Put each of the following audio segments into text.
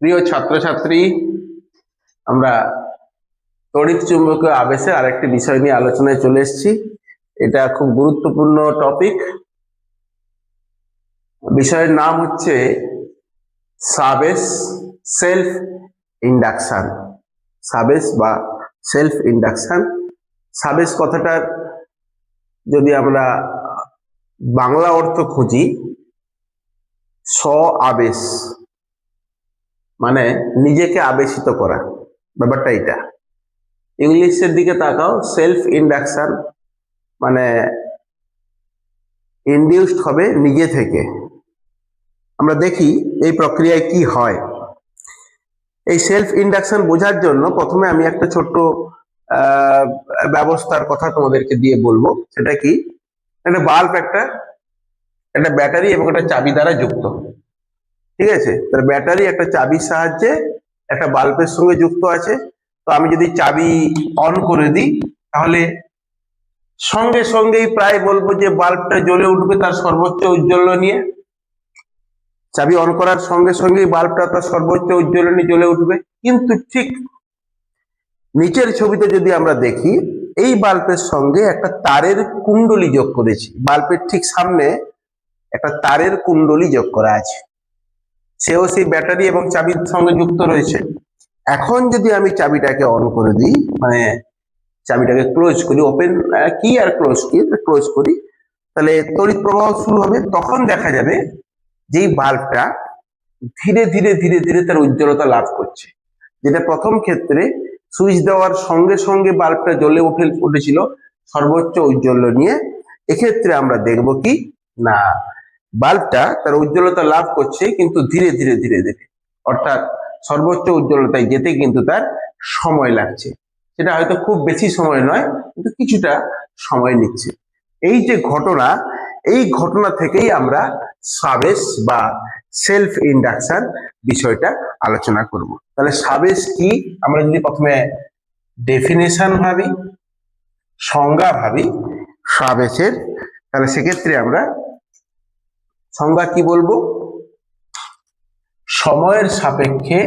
প্রিয় ছাত্রছাত্রী, আমরা তড়িৎ চুম্বকীয় আবেশে আরেকটি বিষয় নিয়ে আলোচনায় চলে এসেছি। এটা খুব গুরুত্বপূর্ণ টপিক। বিষয়ের নাম হচ্ছে সাবেস সেলফ ইন্ডাকশন। সাবেস বা সেলফ ইন্ডাকশন। সাবেস কথাটার যদি আমরা বাংলা অর্থ খুঁজি, স্ব আবেশ মানে নিজেকে আবেশিত করা, ব্যাপারটা এটা। ইংলিশের দিকে তাকাও, সেলফ ইন্ডাকশন মানে ইনডিউসড হবে নিজে থেকে। আমরা দেখি এই প্রক্রিয়ায় কি হয়। এই সেলফ ইন্ডাকশন বোঝার জন্য প্রথমে আমি একটা ছোট্ট ব্যবস্থার কথা তোমাদেরকে দিয়ে বলবো। সেটা কি, একটা বাল্ব একটা ব্যাটারি এবং একটা চাবি দ্বারা যুক্ত। ঠিক আছে, তার ব্যাটারি একটা চাবির সাহায্যে একটা বাল্বের সঙ্গে যুক্ত আছে। তো আমি যদি চাবি অন করে দিই, তাহলে সঙ্গে সঙ্গেই প্রায় বলবো যে বাল্বটা জ্বলে উঠবে তার সর্বোচ্চ ঔজ্জ্বল্য নিয়ে। চাবি অন করার সঙ্গে সঙ্গেই বাল্বটা তার সর্বোচ্চ ঔজ্জ্বল্য নিয়ে জ্বলে উঠবে। কিন্তু ঠিক নিচের ছবিতে যদি আমরা দেখি, এই বাল্বের সঙ্গে একটা তারের কুণ্ডলী যোগ করেছি। বাল্বের ঠিক সামনে একটা তারের কুণ্ডলী যোগ করা আছে, সেও সেই ব্যাটারি এবং চাবির সঙ্গে যুক্ত রয়েছে। এখন যদি আমি চাবিটাকে অন করে দিই, মানে চাবিটাকে ক্লোজ করি, ওপেন কি আর ক্লোজ করি, তাহলে তড়িৎ প্রবাহ শুরু হবে। তখন দেখা যাবে যে বাল্বটা ধীরে ধীরে ধীরে ধীরে তার উজ্জ্বলতা লাভ করছে। যেটা প্রথম ক্ষেত্রে সুইচ দেওয়ার সঙ্গে সঙ্গে বাল্বটা জ্বলে উঠেছিল সর্বোচ্চ ঔজ্জ্বল্য নিয়ে, এক্ষেত্রে আমরা দেখব কি না, বাল্বটা তার উজ্জ্বলতা লাভ করছে কিন্তু ধীরে ধীরে ধীরে ধীরে, অর্থাৎ সর্বোচ্চ উজ্জ্বলতায় যেতে কিন্তু তার সময় লাগছে। সেটা হয়তো খুব বেশি সময় নয়, কিন্তু কিছুটা সময় নিচ্ছে। এই যে ঘটনা, এই ঘটনা থেকেই আমরা সাবেস বা সেলফ ইন্ডাকশন বিষয়টা আলোচনা করব। তাহলে সাবেস কি, আমরা যদি প্রথমে ডেফিনেশন ভাবি, সংজ্ঞা ভাবি সাবেসের, তাহলে সেক্ষেত্রে আমরা সংজ্ঞা কি বলবো, সময়ের সাপেক্ষে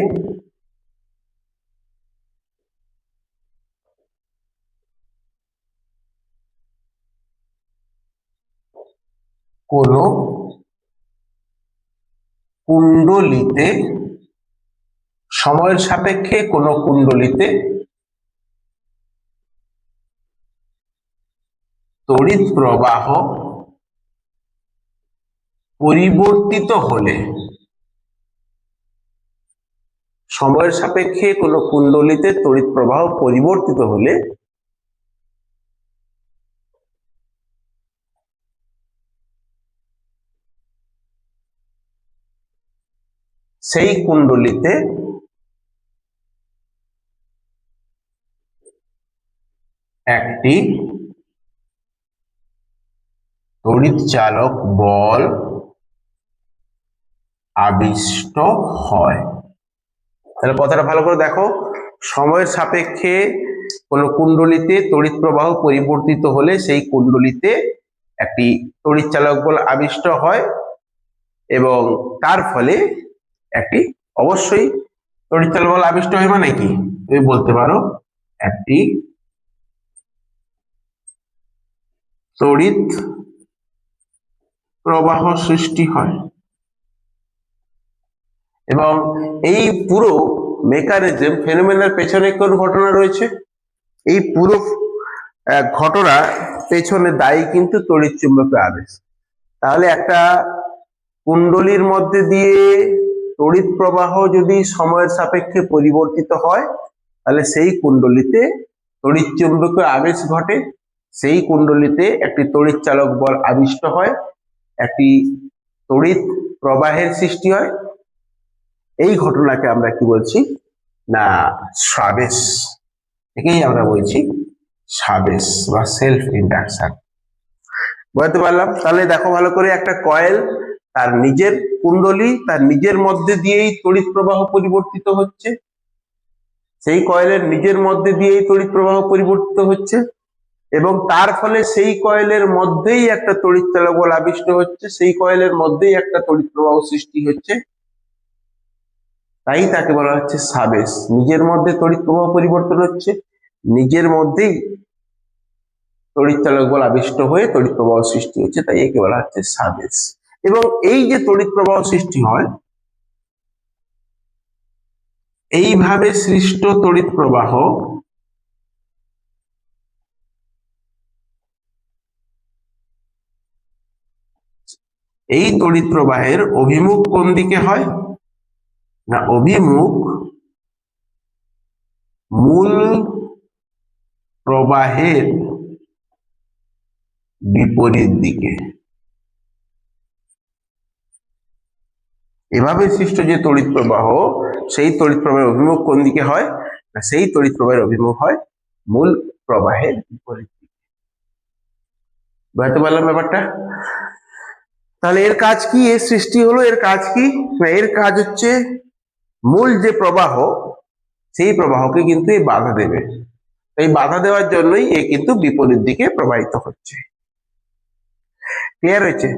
কোন কুণ্ডলিতে, সময়ের সাপেক্ষে কোন কুণ্ডলিতে তড়িৎ প্রবাহ পরিবর্তিত হলে, সময়ের সাপেক্ষে কোন কুণ্ডলিতে তড়িৎ প্রবাহ পরিবর্তিত হলে সেই কুণ্ডলিতে একটি তড়িৎ চালক বল আবিষ্ট হয়। তাহলে কথাটা ভালো করে দেখো, সময়ের সাপেক্ষে কোন কুণ্ডলিতে তড়িৎ প্রবাহ পরিবর্তিত হলে সেই কুণ্ডলিতে একটি তড়িৎ চালক বল আবিষ্ট হয়, এবং তার ফলে একটি, অবশ্যই তড়িৎ চালক বল আবিষ্ট হয় মানে কি, তুমি বলতে পারো একটি তড়িৎ প্রবাহ সৃষ্টি হয়। এবং এই পুরো মেকানিজম, ফেনোমেনার পেছনে কোন ঘটনা রয়েছে, এই পুরো ঘটনা পেছনে দায়ী কিন্তু তড়িৎ চুম্বকীয় আবেশ। তাহলে একটা কুণ্ডলীর মধ্যে দিয়ে তড়িৎ প্রবাহ যদি সময়ের সাপেক্ষে পরিবর্তিত হয়, তাহলে সেই কুণ্ডলীতে তড়িৎ চুম্বকীয় আবেশ ঘটে, সেই কুণ্ডলীতে একটি তড়িৎ চালক বল আবিষ্ট হয়, একটি তড়িৎ প্রবাহের সৃষ্টি হয়। এই ঘটনাকে আমরা কি বলছি না, সাবেস। একেই আমরা বলছি সাবেস বা সেলফ ইন্ডাকশন। বুঝতে পারলাম? তাহলে দেখো ভালো করে, একটা কয়েল তার নিজের কুণ্ডলী, তার নিজের মধ্যে দিয়েই তড়িৎ প্রবাহ পরিবর্তিত হচ্ছে, সেই কয়েলের নিজের মধ্যে দিয়েই তড়িৎ প্রবাহ পরিবর্তিত হচ্ছে। এবং তার ফলে সেই কয়েলের মধ্যেই একটা তড়িৎ চালক বল আবিষ্ট হচ্ছে, সেই কয়েলের মধ্যেই একটা তড়িৎ প্রবাহ সৃষ্টি হচ্ছে, তাই তাকে বলা হচ্ছে সাবেস। নিজের মধ্যে তড়িৎ প্রবাহ পরিবর্তন হচ্ছে, নিজের মধ্যেই তড়িৎ চালক বল আবিষ্ট হয়ে তড়িৎ প্রবাহ সৃষ্টি হচ্ছে, তাই একে বলা হচ্ছে সাবেস। এবং এই যে তড়িৎ প্রবাহ সৃষ্টি হয়, এইভাবে সৃষ্ট তড়িৎ প্রবাহ এই তড়িৎ প্রবাহের অভিমুখ কোন দিকে হয় না, অভিমুখ মূল প্রবাহের বিপরীত দিকে। এভাবে সৃষ্ট যে তড়িৎ প্রবাহ, সেই তড়িৎ প্রবাহের অভিমুখ কোন দিকে হয় না, সেই তড়িৎ প্রবাহের অভিমুখ হয় মূল প্রবাহের বিপরীত দিকে। বুঝতে পারলাম ব্যাপারটা? তাহলে এর কাজ কি? এর সৃষ্টি হলো, এর কাজ কি না, এর কাজ হচ্ছে মূল যে প্রবাহ, সেই প্রবাহকে কিন্তু এই বাধা দেবে। এই বাধা দেওয়ার জন্যই এ কিন্তু বিপরীত দিকে প্রবাহিত হচ্ছে। ক্লিয়ার হয়েছে?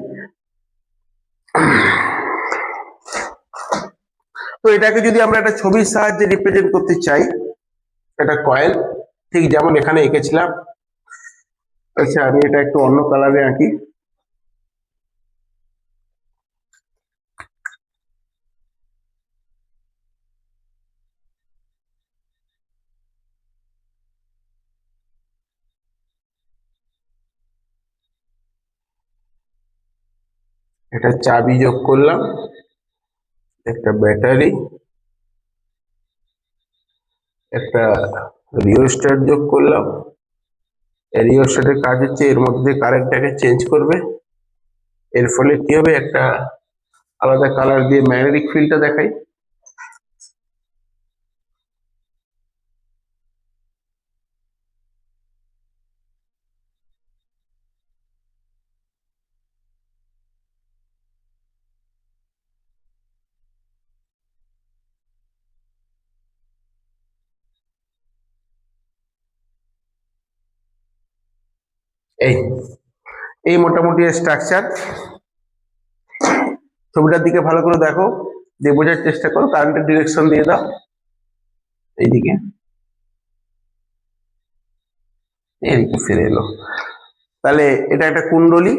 তো এটাকে যদি আমরা একটা ছবির সাহায্যে রিপ্রেজেন্ট করতে চাই, এটা কয়েল, ঠিক যেমন এখানে এঁকেছিলাম। আচ্ছা, আমি এটা একটু অন্য কালারে আঁকি। এটা চাবি যোগ করলাম, একটা ব্যাটারি, একটা রিওস্ট্যাট যোগ করলাম। এই রিওস্ট্যাটের কাজ হচ্ছে এর মধ্যে কারেন্টটাকে চেঞ্জ করবে। এর ফলে কি হবে, একটা আলাদা কালার দিয়ে ম্যাগনেটিক ফিল্ডটা দেখাই। এই এই মোটামুটি স্ট্রাকচার। ছবিটার দিকে ভালো করে দেখো, দিয়ে বোঝার চেষ্টা করো। কারেন্টের ডিরেকশন দিয়ে দাও এইদিকে, এইদিকে ফিরে এলো। তাহলে এটা একটা কুণ্ডলী,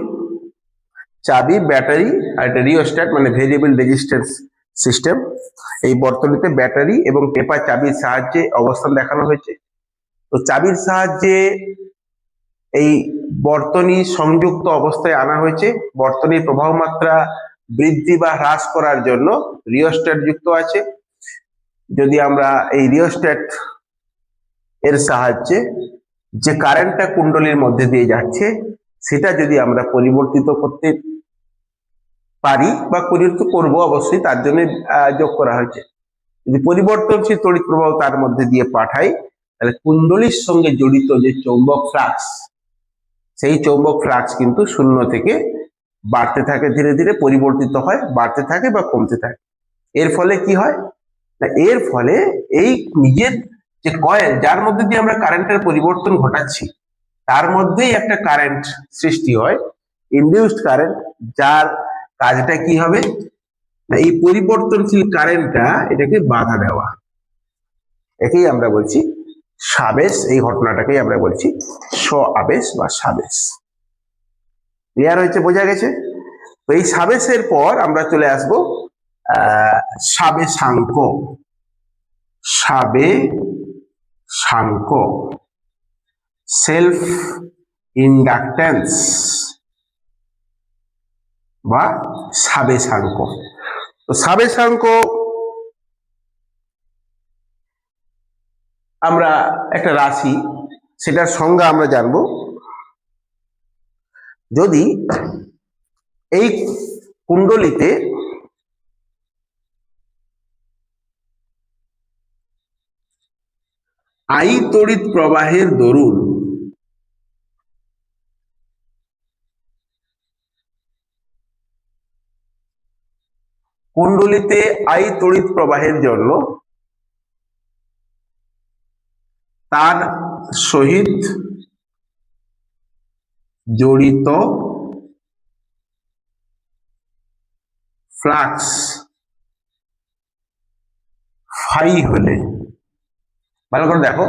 চাবি, ব্যাটারি আর একটা রিওস্ট্যাট মানে ভেরিয়েবল রেজিস্ট্যান্স সিস্টেম। এই বর্তনীতে ব্যাটারি এবং পেপার চাবির সাহায্যে অবস্থান দেখানো হয়েছে। তো চাবির সাহায্যে এই বর্তনী সংযুক্ত অবস্থায় আনা হয়েছে। বর্তনীর প্রবাহ মাত্রা বৃদ্ধি বা হ্রাস করার জন্য রিওস্ট্যাট যুক্ত আছে। যদি আমরা এই রিওস্ট্যাট এর সাহায্যে যে কারেন্টটা কুণ্ডলীর মধ্যে দিয়ে যাচ্ছে, সেটা যদি আমরা পরিবর্তিত করতে পারি বা পরিবর্তিত করবো, অবশ্যই তার জন্য যোগ করা হয়েছে। যদি পরিবর্তনশীল তড়িৎ প্রবাহ তার মধ্যে দিয়ে পাঠাই, তাহলে কুণ্ডলীর সঙ্গে জড়িত যে চৌম্বক ফ্লাক্স, সেই চৌম্বক ফ্লাক্স কিন্তু শূন্য থেকে বাড়তে থাকে, ধীরে ধীরে পরিবর্তিত হয়, বাড়তে থাকে বা কমতে থাকে। এর ফলে কি হয় না, এর ফলে এই নিজের যে কয়েল, যার মধ্যে দিয়ে আমরা কারেন্টের পরিবর্তন ঘটাচ্ছি, তার মধ্যেই একটা কারেন্ট সৃষ্টি হয়, ইনডিউসড কারেন্ট, যার কাজটা কি হবে না, এই পরিবর্তনশীল কারেন্টটা এটাকে বাধা দেওয়া। একেই আমরা বলছি সাবেস। এই ঘটনাটাকেই আমরা বলছি স্ব আবেশ বা সাবেস। ক্লিয়ার হয়েছে? বোঝা গেছে? তো এই সাবেসের পর আমরা চলে আসবো সাবেশাঙ্ক। সাবেশাঙ্ক, সেলফ ইন্ডাকটেন্স বা সাবেশাঙ্ক। তো সাবেশাঙ্ক আমরা একটা রাশি, সেটার সংজ্ঞা আমরা জানবো। যদি এই কুণ্ডলীতে আই তড়িৎ প্রবাহের দরুন কুণ্ডলীতে আই তড়িৎ প্রবাহের জন্য তার সহিত জড়িত ফ্লাক্স ফাই হলে, ভালো করে দেখো,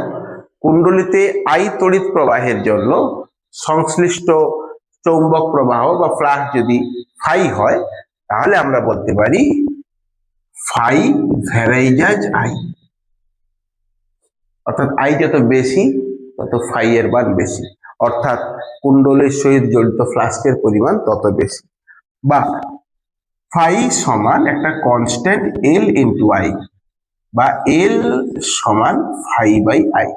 কুণ্ডলিতে আই তড়িৎ প্রবাহের জন্য সংশ্লিষ্ট চৌম্বক প্রবাহ বা ফ্লাক্স যদি ফাই হয়, তাহলে আমরা বলতে পারি ফাই ভ্যারাইজাজ আই, অর্থাৎ আই যত বেশি তত ফাই এর মান বেশি, অর্থাৎ কুণ্ডলের সহিত জড়িত ফ্লাক্সের পরিমাণ তত বেশি, বা ফাই সমান একটা কনস্ট্যান্ট এল ইন্টু আই, বা এল সমান ফাই বাই আই।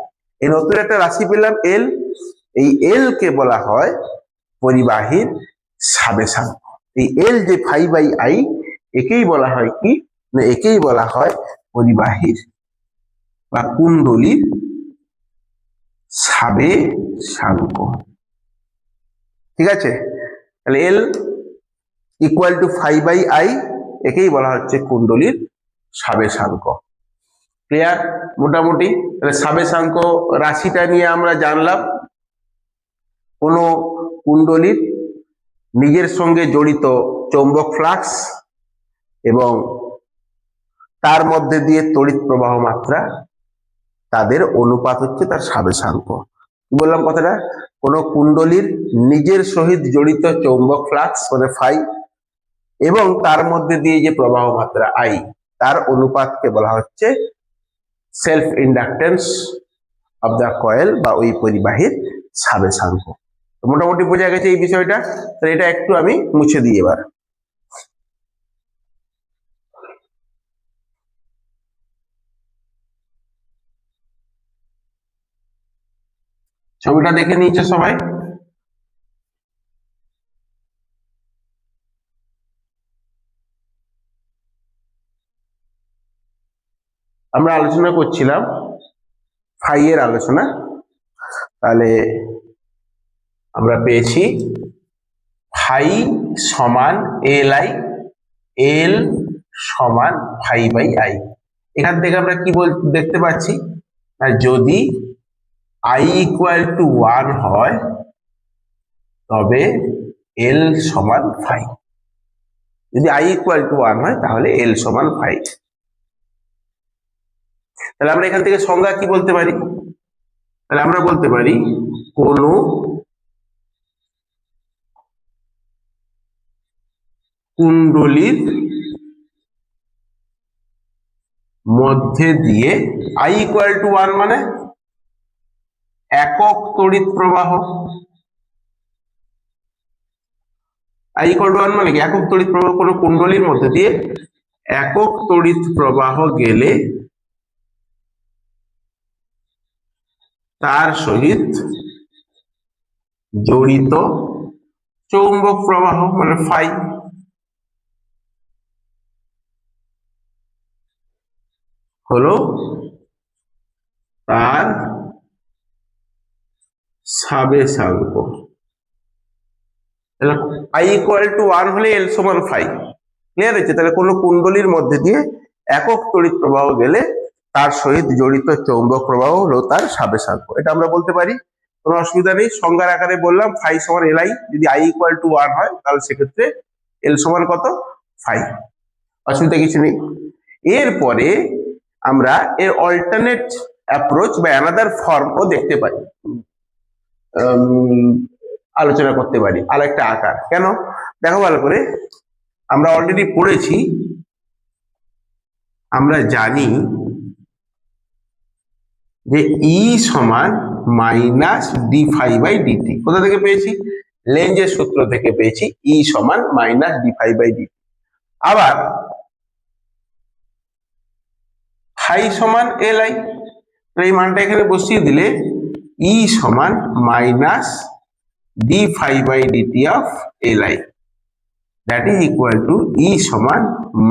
এই নতুন একটা রাশি পেলাম এল, এই এল কে বলা হয় পরিবাহীর সাবেশাঙ্ক। এই এল যে ফাই বাই আই, একেই বলা হয় কি না, একেই বলা হয় পরিবাহীর বা কুণ্ডলীর সাবেশাঙ্ক। ঠিক আছে, তাহলে L equal to phi by I, একেই বলা হচ্ছে কুণ্ডলীর সাবেশাঙ্ক। ক্লিয়ার? মোটামুটি তাহলে সাবেশাঙ্ক রাশিটা নিয়ে আমরা জানলাম। কোনো কুণ্ডলীর নিজের সঙ্গে জড়িত চৌম্বক ফ্লাক্স এবং তার মধ্যে দিয়ে তড়িৎ প্রবাহ মাত্রা, তাদের অনুপাত হচ্ছে তার সাবেশাঙ্ক। কি বললাম কথাটা? কোনো কুণ্ডলীর নিজের সহিত জড়িত চৌম্বক ফ্লাক্স মানে ফাই এবং তার মধ্যে দিয়ে যে প্রবাহ মাত্রা আই, তার অনুপাতকে বলা হচ্ছে self inductance of the coil বা ওই পরিবাহীর সাবেশাঙ্ক। মোটামুটি বোঝা গেছে এই বিষয়টা। তাহলে এটা একটু আমি মুছে দিই এবার। ছবিটা দেখে নিয়েছে সবাই? আমরা আলোচনা করছিলাম ফাই এর আলোচনা। তাহলে আমরা পেয়েছি ফাই সমান এল আই, এল সমান ফাই বাই আই। এখান থেকে আমরা কি দেখতে পাচ্ছি, যদি আই ইকুয়াল টু 1 হয় তবে এল সমান ফাই। যদি আই ইকুয়াল টু 1 হয় তাহলে এল সমান ফাই। তাহলে আমরা এখান থেকে সংজ্ঞা কি বলতে পারি? তাহলে আমরা বলতে পারি কোন কুণ্ডলীর মধ্যে দিয়ে আই ইকুয়াল টু 1 মানে একক তড়িৎ প্রবাহ, আই ইকুয়াল টু 1 মানে কি একক তড়িৎ প্রবাহ, কোন কুণ্ডলীর মধ্যে দিয়ে একক তড়িৎ প্রবাহ গেলে তার সহিত জড়িত চৌম্বক প্রবাহ মানে ফাই হলো তার সাবেশাঙ্ক। আই ইকুয়াল টু 1 হলে এল সমান ফাই। ক্লিয়ার হয়েছে? তাহলে কোনো কুণ্ডলীর মধ্যে দিয়ে একক তড়িৎ প্রবাহ গেলে তার সহিত জড়িত চৌম্বক প্রবাহ হলো তার সাবেশাঙ্ক। এটা আমরা বলতে পারি, কোনো অসুবিধা নেই। সংজ্ঞার আকারে বললাম ফাই সমান এল আই, যদি আই ইকুয়াল টু 1 হয় তাহলে সেক্ষেত্রে এল সমান কত? ফাই। অসুবিধা কিছু নেই। এরপরে আমরা এর অল্টারনেট অ্যাপ্রোচ বা অ্যানাদার ফর্মও দেখতে পারি, আলোচনা করতে পারি আরেকটা আকার। কেন? দেখো ভালো করে, আমরা অলরেডি পড়েছি, আমরা জানি যে ই সমান minus D phi by D T. কোথা থেকে পেয়েছি? লেঞ্জের সূত্র থেকে পেয়েছি ই সমান minus D phi by D T. আবার ফাই সমান এল আই, এই মানটা এখানে বসিয়ে দিলে ই সমান minus D phi by dt of L I, that is equal to E সমান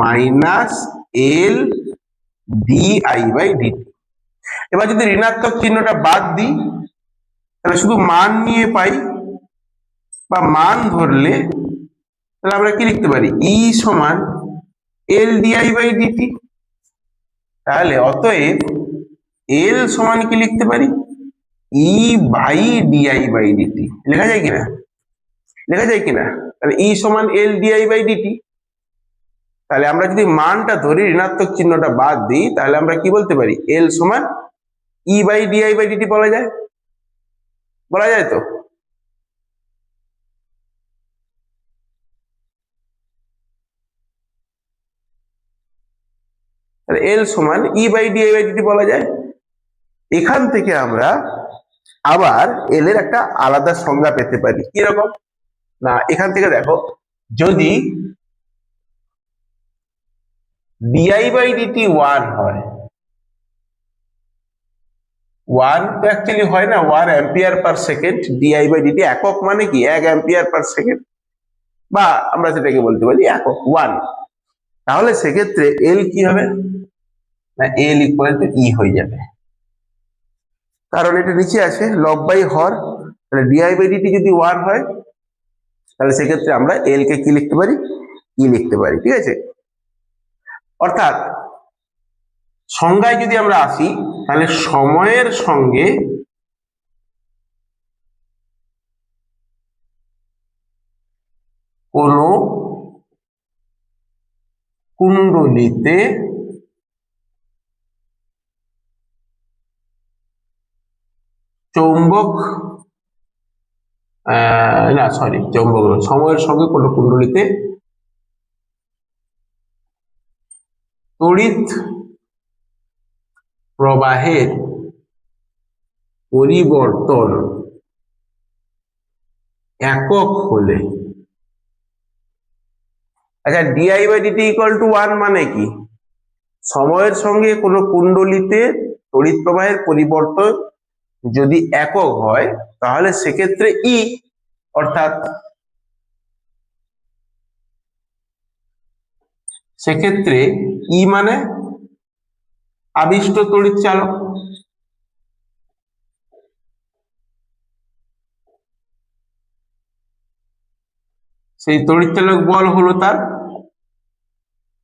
minus L d I by dt. এবার যদি ঋণাত্মক চিহ্নটা বাদ দিই তাহলে শুধু মান নিয়ে পাই, বা মান ধরলে তাহলে আমরা কি লিখতে পারি? ই সমান এল ডিআই বাই ডিটি। তাহলে অতএব এল সমান কি লিখতে পারি? E by D I by DT লেখা যায় কিনা? লেখা যায় কিনা? তাহলে ই সমান এল ডিআই বাই ডিটি। তাহলে আমরা যদি মানটা ধরি, ঋণাত্মক চিহ্নটা বাদ দিই, তাহলে আমরা কি বলতে পারি? এল সমান E by D I by DT বলা যায়, বলা যায় তো? তাহলে এল সমান E by D I by DT বলা যায়। এখান থেকে আমরা আবার এল এর একটা আলাদা সংজ্ঞা পেতে পারি। কিরকম না, এখান থেকে দেখো, যদি ডিআই বাই ডিটি 1 হয়, 1 তো অ্যাকচুয়ালি হয় না, 1 ampere per second, D I by D T একক মানে কি 1 অ্যাম্পিয়ার পার সেকেন্ড, বা আমরা সেটাকে বলতে পারি একক 1। তাহলে সেক্ষেত্রে এল কি হবে না, এল ইকুয়াল টু ই হয়ে যাবে, কারণ এটা নিচে আছে লব বাই হর। তাহলে ডিআই বাই ডিটি যদি 1 হয়, তাহলে সেক্ষেত্রে আমরা এল কে কি লিখতে পারি? ই লিখতে পারি। ঠিক আছে, অর্থাৎ সংজ্ঞায় যদি আমরা আসি, তাহলে সময়ের সঙ্গে কোন কুণ্ডলীতে চৌম্বক চৌম্বক নয়, সময়ের সঙ্গে কোন কুণ্ডলীতে তড়িৎ প্রবাহের পরিবর্তন একক হলে, আচ্ছা D I by D T equal to 1 মানে কি? সময়ের সঙ্গে কোন কুণ্ডলীতে তড়িৎ প্রবাহের পরিবর্তন যদি একক হয়, তাহলে সেক্ষেত্রে ই, অর্থাৎ সেক্ষেত্রে ই মানে আবিষ্ট তড়িৎ চালক। সেই তড়িৎ চালক বল হলো তার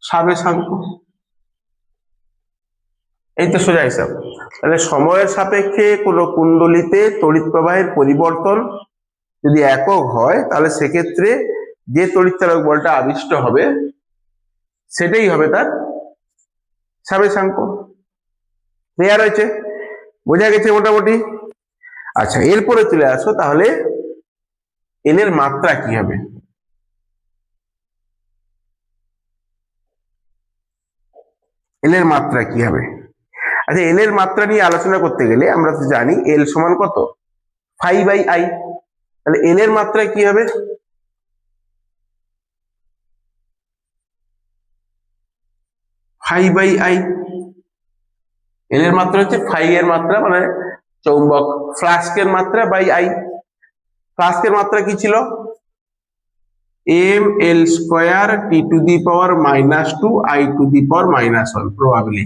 সাবেশাঙ্ক। এই তো সোজা হিসাব। তাহলে সময়ের সাপেক্ষে কোনো কুণ্ডলীতে তড়িৎ প্রবাহের পরিবর্তন যদি একক হয়, তাহলে সেক্ষেত্রে যে তড়িৎ চালক বলটা আবিষ্ট হবে সেটাই হবে তার সাবেশাঙ্ক। ক্লিয়ার হয়েছে? বোঝা গেছে মোটামুটি? আচ্ছা, এরপরে চলে আসো, তাহলে এল এর মাত্রা কি হবে? এল এর মাত্রা কি হবে? আচ্ছা, এল এর মাত্রা নিয়ে আলোচনা করতে গেলে আমরা তো জানি এল সমান কত, ফাই বাই আই। তাহলে এল এর মাত্রা কি হবে? Phi by I. এল এর মাত্রা হচ্ছে ফাই এর মাত্রা, মানে চৌম্বক ফ্লাস্কের মাত্রা বাই আই। ফ্লাস্কের মাত্রা কি ছিল? M L square T to the power -2 I to the power -1, probably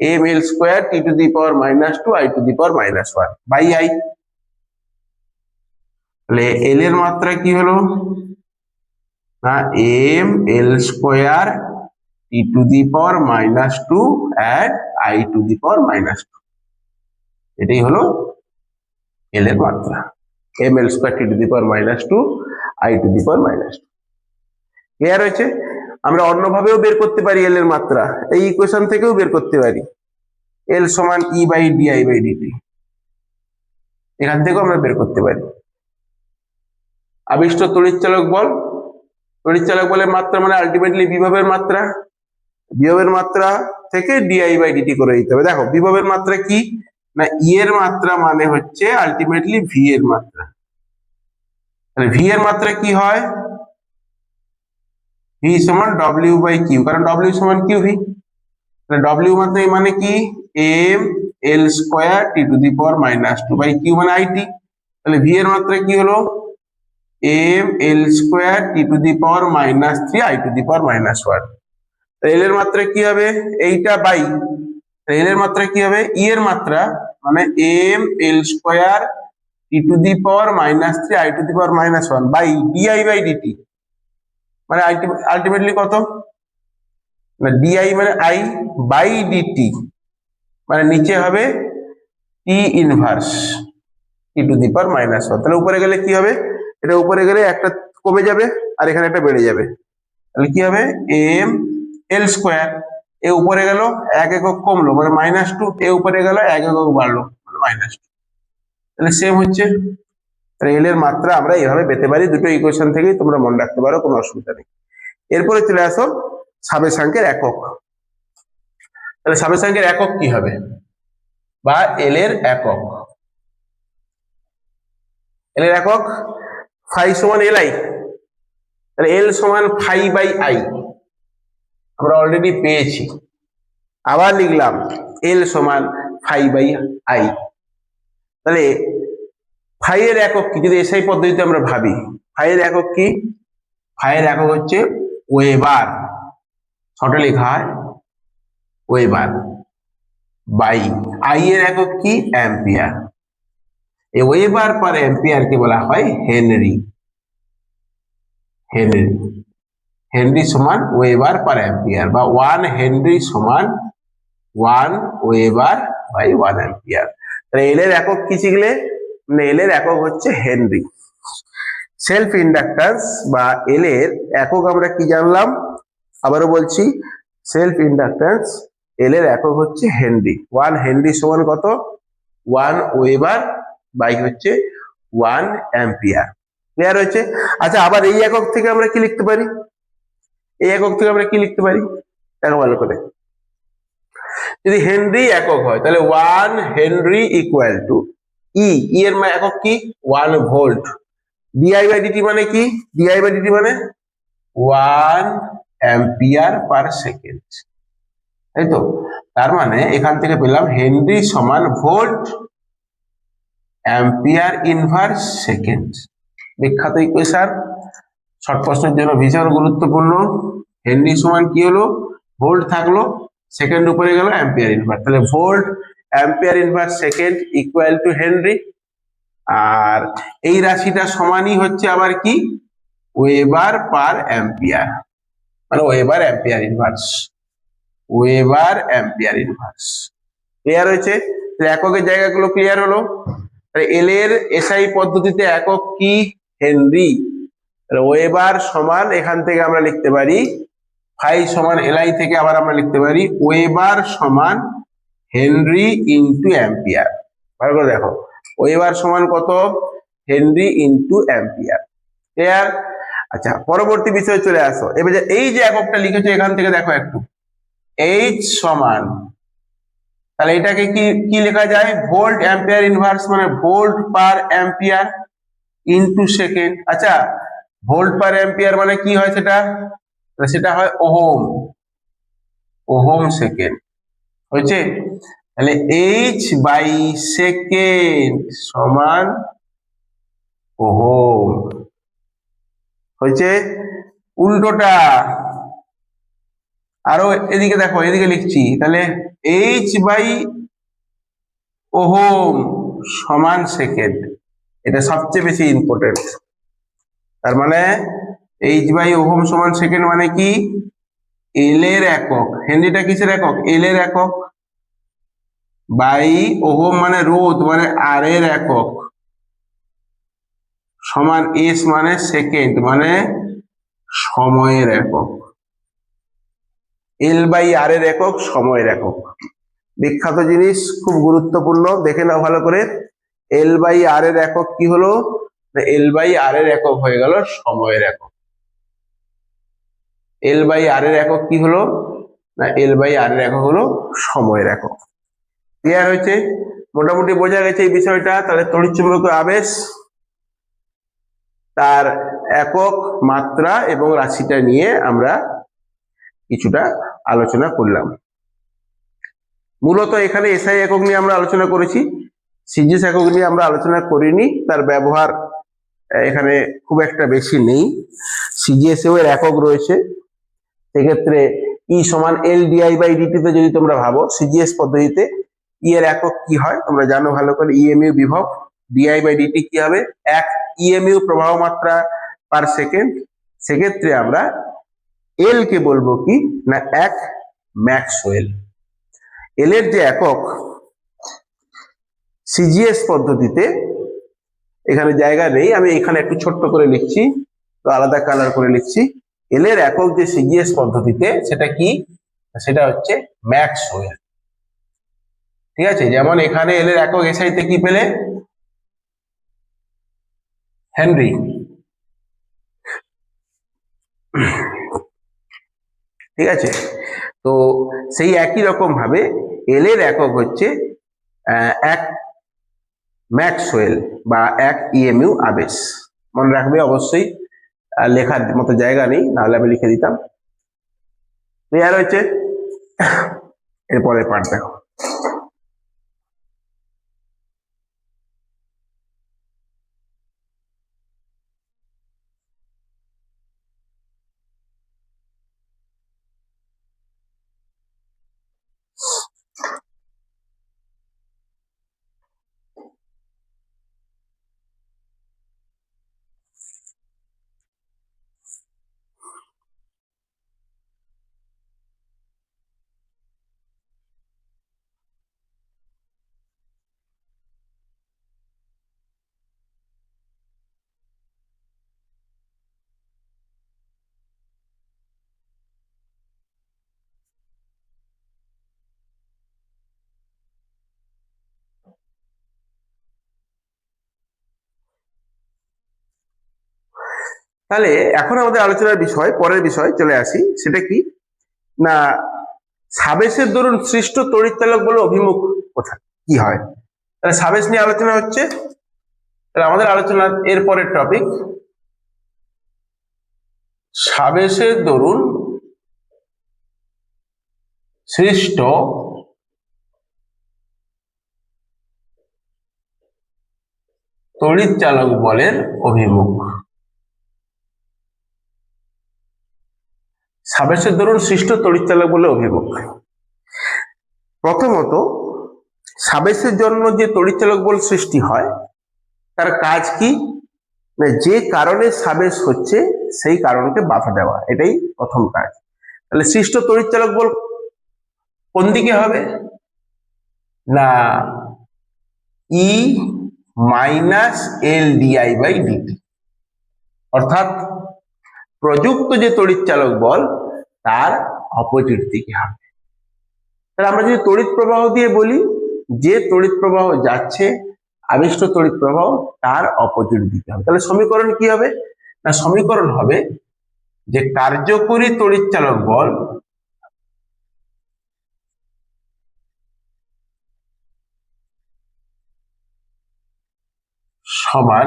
M L square T to the power -2 I to the power -1 by I. তাহলে এল এর মাত্রা কি হলো না, M L square T to the power -2 at I to the power -2, এটাই হলো L এর মাত্রা। M L square T to the power -2 I to the power -2। Clear হয়েছে? আমরা অন্যভাবেও বের করতে পারি এল এর মাত্রা, এই ইকুয়েশন থেকেও বের করতে পারি। এল সমান E by D I by DT, এখান থেকেও আমরা বের করতে পারি। আবিষ্ট তড়িৎচালক বল, তড়িৎচালক বলের মাত্রা মানে আলটিমেটলি বিভবের মাত্রা, বিভবের মাত্রা থেকে ডিআই বাই ডিটি করে দিতে হবে। দেখো বিভবের মাত্রা কি না, ই এর মাত্রা মানে হচ্ছে আলটিমেটলি ভি এর মাত্রা। তাহলে ভি এর মাত্রা কি হয়? ভি সমান ডব্লিউ বাই কিউ, কারণ ডব্লিউ সমান কিউ ভি। তাহলে ডব্লিউ মাত্রা মানে কি, M L square T to the power -2 by Q মানে আইটি। তাহলে ভি এর মাত্রা কি হলো? M L square T to the power -3 I to the power -1। L এর মাত্রা কি হবে? এইটা বাই এল এর মাত্রা কি হবে? ই এর মাত্রা মানে M L square T to the power -3 I to the power -1 by D I by D T, মানে আলটিমেটলি কত না, ডিআই মানে আই বাই ডিটি, মানে নিচে হবে টি inverse T to the power -1। তাহলে উপরে গেলে কি হবে? এটা উপরে গেলে একটা কমে যাবে আর এখানে একটা বেড়ে যাবে, তাহলে কি হবে এম এল স্কোয়ার। এ উপরে গেল 1 একক কমলো মানে -2, এ উপরে গেল 1 একক বাড়লো মানে -2, তাহলে সেম হচ্ছে। এল এর মাত্রা আমরা এইভাবে পেতে পারি, দুটো ইকুয়েশন থেকেই তোমরা মনে রাখতে পারো, কোনো অসুবিধা নেই। এরপরে চলে আসো সাবেশাঙ্কের একক। তাহলে সাবেশাঙ্কের একক কি হবে, বা এল এর একক। এল এর একক ফাই সমান এল আই, তাহলে এল সমান ফাই বাই আই আমরা অলরেডি পেয়েছি। আবার লিখলাম এল সমান ফাই বাই আই। তাহলে ফাই এর একক কি, যদি এসআই পদ্ধতিতে আমরা ভাবি, ফাই এর একক কি, ফাই এর একক হচ্ছে ওয়েবার, শর্টে লেখা হয় ওয়েবার, বাই আই এর একক কি অ্যাম্পিয়ার। এই ওয়েবার পার অ্যাম্পিয়ার কে বলা হয় হেনরি। হেনরি, হেনরি সমান ওয়েবার পার অ্যাম্পিয়ার, বা 1 হেনরি সমান 1 ওয়েবার বাই 1 অ্যাম্পিয়ার। তাহলে এল এর একক কি শিখলে, এল এর একক হচ্ছে হেনরি। সেলফ ইন্ডাক্ট্যান্স বা এল এর একক আমরা কি জানলাম, আবারও বলছি, সেলফ ইন্ডাক্ট্যান্স এল এর একক হচ্ছে হেনরি। 1 হেনরি সমান কত, 1 ওয়েবার বাই হচ্ছে 1 অ্যাম্পিয়ার। ক্লিয়ার হয়েছে? আচ্ছা, আবার এই একক থেকে আমরা কি লিখতে পারি, এই একক থেকে আমরা কি লিখতে পারি দেখো ভালো করে। যদি হেনরি একক হয় তাহলে 1 হেনরি ইকুয়াল টু ই, এর একক কি 1 ভোল্ট, ডিআই বাই ডিটি মানে কি, ডিআই বাই ডিটি মানে 1 অ্যাম্পিয়ার পার সেকেন্ড, তাই তো। তার মানে এখান থেকে পেলাম হেনরি সমান ভোল্ট অ্যাম্পিয়ার ইনভার্স সেকেন্ড। বিখ্যাত ইকুয়েশন, শর্ট প্রশ্নের জন্য ভীষণ গুরুত্বপূর্ণ। হেনরি সমান কি হলো, ভোল্ট থাকলো, সেকেন্ড উপরে গেল অ্যাম্পিয়ার ইনভার্স, তাহলে volt ampere inverse second equal to henry. আর এই রাশিটা সমানই হচ্ছে আবার কি ওয়েবার পার অ্যাম্পিয়ার, মানে weber ampere inverse, weber ampere inverse. Clear হয়েছে? এককের জায়গাগুলো ক্লিয়ার হলো। এল এর এসআই পদ্ধতিতে একক কি হেনরি, ওয়েবার সমান এখান থেকে আমরা লিখতে পারি ফাই সমান এলআই থেকে আবার আমরা লিখতে পারি ওয়েবার সমান হেনরি ইনটু অ্যাম্পিয়ার। ভালো করে দেখো, ওয়েবার সমান কত, হেনরি ইনটু অ্যাম্পিয়ার। ক্লিয়ার? আচ্ছা, পরবর্তী বিষয়ে চলে আসো। এবার এই যে এককটা লিখেছো এখান থেকে দেখো একটু, এইচ সমান, তাহলে এটাকে কি কি লেখা যায়, ভোল্ট অ্যাম্পিয়ার ইনভার্স মানে ভোল্ট পার অ্যাম্পিয়ার ইনটু সেকেন্ড। আচ্ছা, ভোল্ট পার অ্যাম্পিয়ার মানে কি হয় সেটা, সেটা হয় ওহম, ওহম সেকেন্ড হয়েছে। তাহলে এইচ বাই সেকেন্ড সমান ওহম হয়েছে। উল্টোটা আরো এদিকে দেখো, এদিকে লিখছি, তাহলে এইচ বাই ওহম সমান সেকেন্ড, এটা সবচেয়ে বেশি ইম্পর্টেন্ট। তার মানে এইচ বাই ওহম সমান সেকেন্ড মানে কি, এল এর একক, হেনরিটা কিসের একক, এল এর একক, বাই ওহম মানে রোধ মানে আর এর একক, সমান এস মানে সেকেন্ড মানে সময়ের একক। এল বাই আর এর একক সময়ের একক, বিখ্যাত জিনিস, খুব গুরুত্বপূর্ণ, দেখে নাও ভালো করে। এল বাই আর এর একক কি হলো, এল বাই আর এর একক হয়ে গেল সময়ের একক। এল বাই আর এর একক কি হলো না, এল বাই আর এর একক হলো সময়ের একক। ক্লিয়ার হয়েছে? মোটামুটি বোঝা গেছে এই বিষয়টা। তাহলে তড়িৎচুম্বকীয় আবেশ, তার একক, মাত্রা এবং রাশিটা নিয়ে আমরা কিছুটা আলোচনা করলাম। মূলত এখানে এসআই একক নিয়ে আমরা আলোচনা করেছি, সিজিএস একক নিয়ে আমরা আলোচনা করিনি, তার ব্যবহার এখানে খুব একটা বেশি নেই। সিজিএস এর একক রয়েছে, সেক্ষেত্রে ই সমান এল ডিআই বাই ডিটি তে যদি তোমরা ভাবো সিজিএস পদ্ধতিতে ই এর একক কি হয় তোমরা জানো ভালো করে, ইএমইউ বিভব, ডিআই বাই ডিটি কি হবে 1 ইএমইউ প্রবাহ মাত্রা পার সেকেন্ড। সেক্ষেত্রে আমরা এল কে বলবো কি না 1 ম্যাক্সওয়েল। এল এর যে একক সিজিএস পদ্ধতিতে এখানে জায়গা নেই, আমি এখানে একটু ছোট্ট করে লিখছি, তো আলাদা কালার করে লিখছি। এল এর একক যে সিজিএস পদ্ধতিতে, সেটা কি, সেটা হচ্ছে ম্যাক্সওয়েল। ঠিক আছে, যেমন এখানে এল এর একক এসআইতে কি পেলে, হেনরি। ঠিক আছে, তো সেই একই রকম ভাবে এল এর একক হচ্ছে এক ম্যাক্সওয়েল বা এক ইএমইউ আবেশ। মনে রাখবে অবশ্যই, লেখার মতো জায়গা নেই, নাহলে আমি লিখে দিতাম। ক্লিয়ার হয়েছে? এরপরে পার্ট দেখো। তাহলে এখন আমাদের আলোচনার বিষয়, পরের বিষয় চলে আসি, সেটা কি না, সাবেশের দরুন সৃষ্ট তড়িৎচালক বলে অভিমুখ কোথায় কি হয়। তাহলে সাবেশ নিয়ে আলোচনা হচ্ছে, তাহলে আমাদের আলোচনার এরপরের টপিক সাবেশের দরুন সৃষ্ট তড়িৎচালক বলের অভিমুখ। সাবেশের দরুন সৃষ্ট তড়িৎচালক বলের অভিমুখ। প্রথমত, সাবেশের জন্য যে তড়িৎচালক বল সৃষ্টি হয় তার কাজ কি, যে কারণে সাবেশ হচ্ছে সেই কারণকে বাধা দেওয়া, এটাই প্রথম কাজ। তাহলে সৃষ্ট তড়িৎচালক বল কোন দিকে হবে না, E minus L DI by dt, অর্থাৎ প্রযুক্ত যে তড়িৎচালক বল তার অপোজিট দিকে হবে। তাহলে আমরা যদি তড়িৎ প্রবাহ দিয়ে বলি, যে তড়িৎ প্রবাহ যাচ্ছে আবিষ্ট তড়িৎ প্রবাহ তার অপোজিট দিকে হবে। তাহলে সমীকরণ কি হবে না, সমীকরণ হবে যে কার্যকরী তড়িৎচালক বল সমান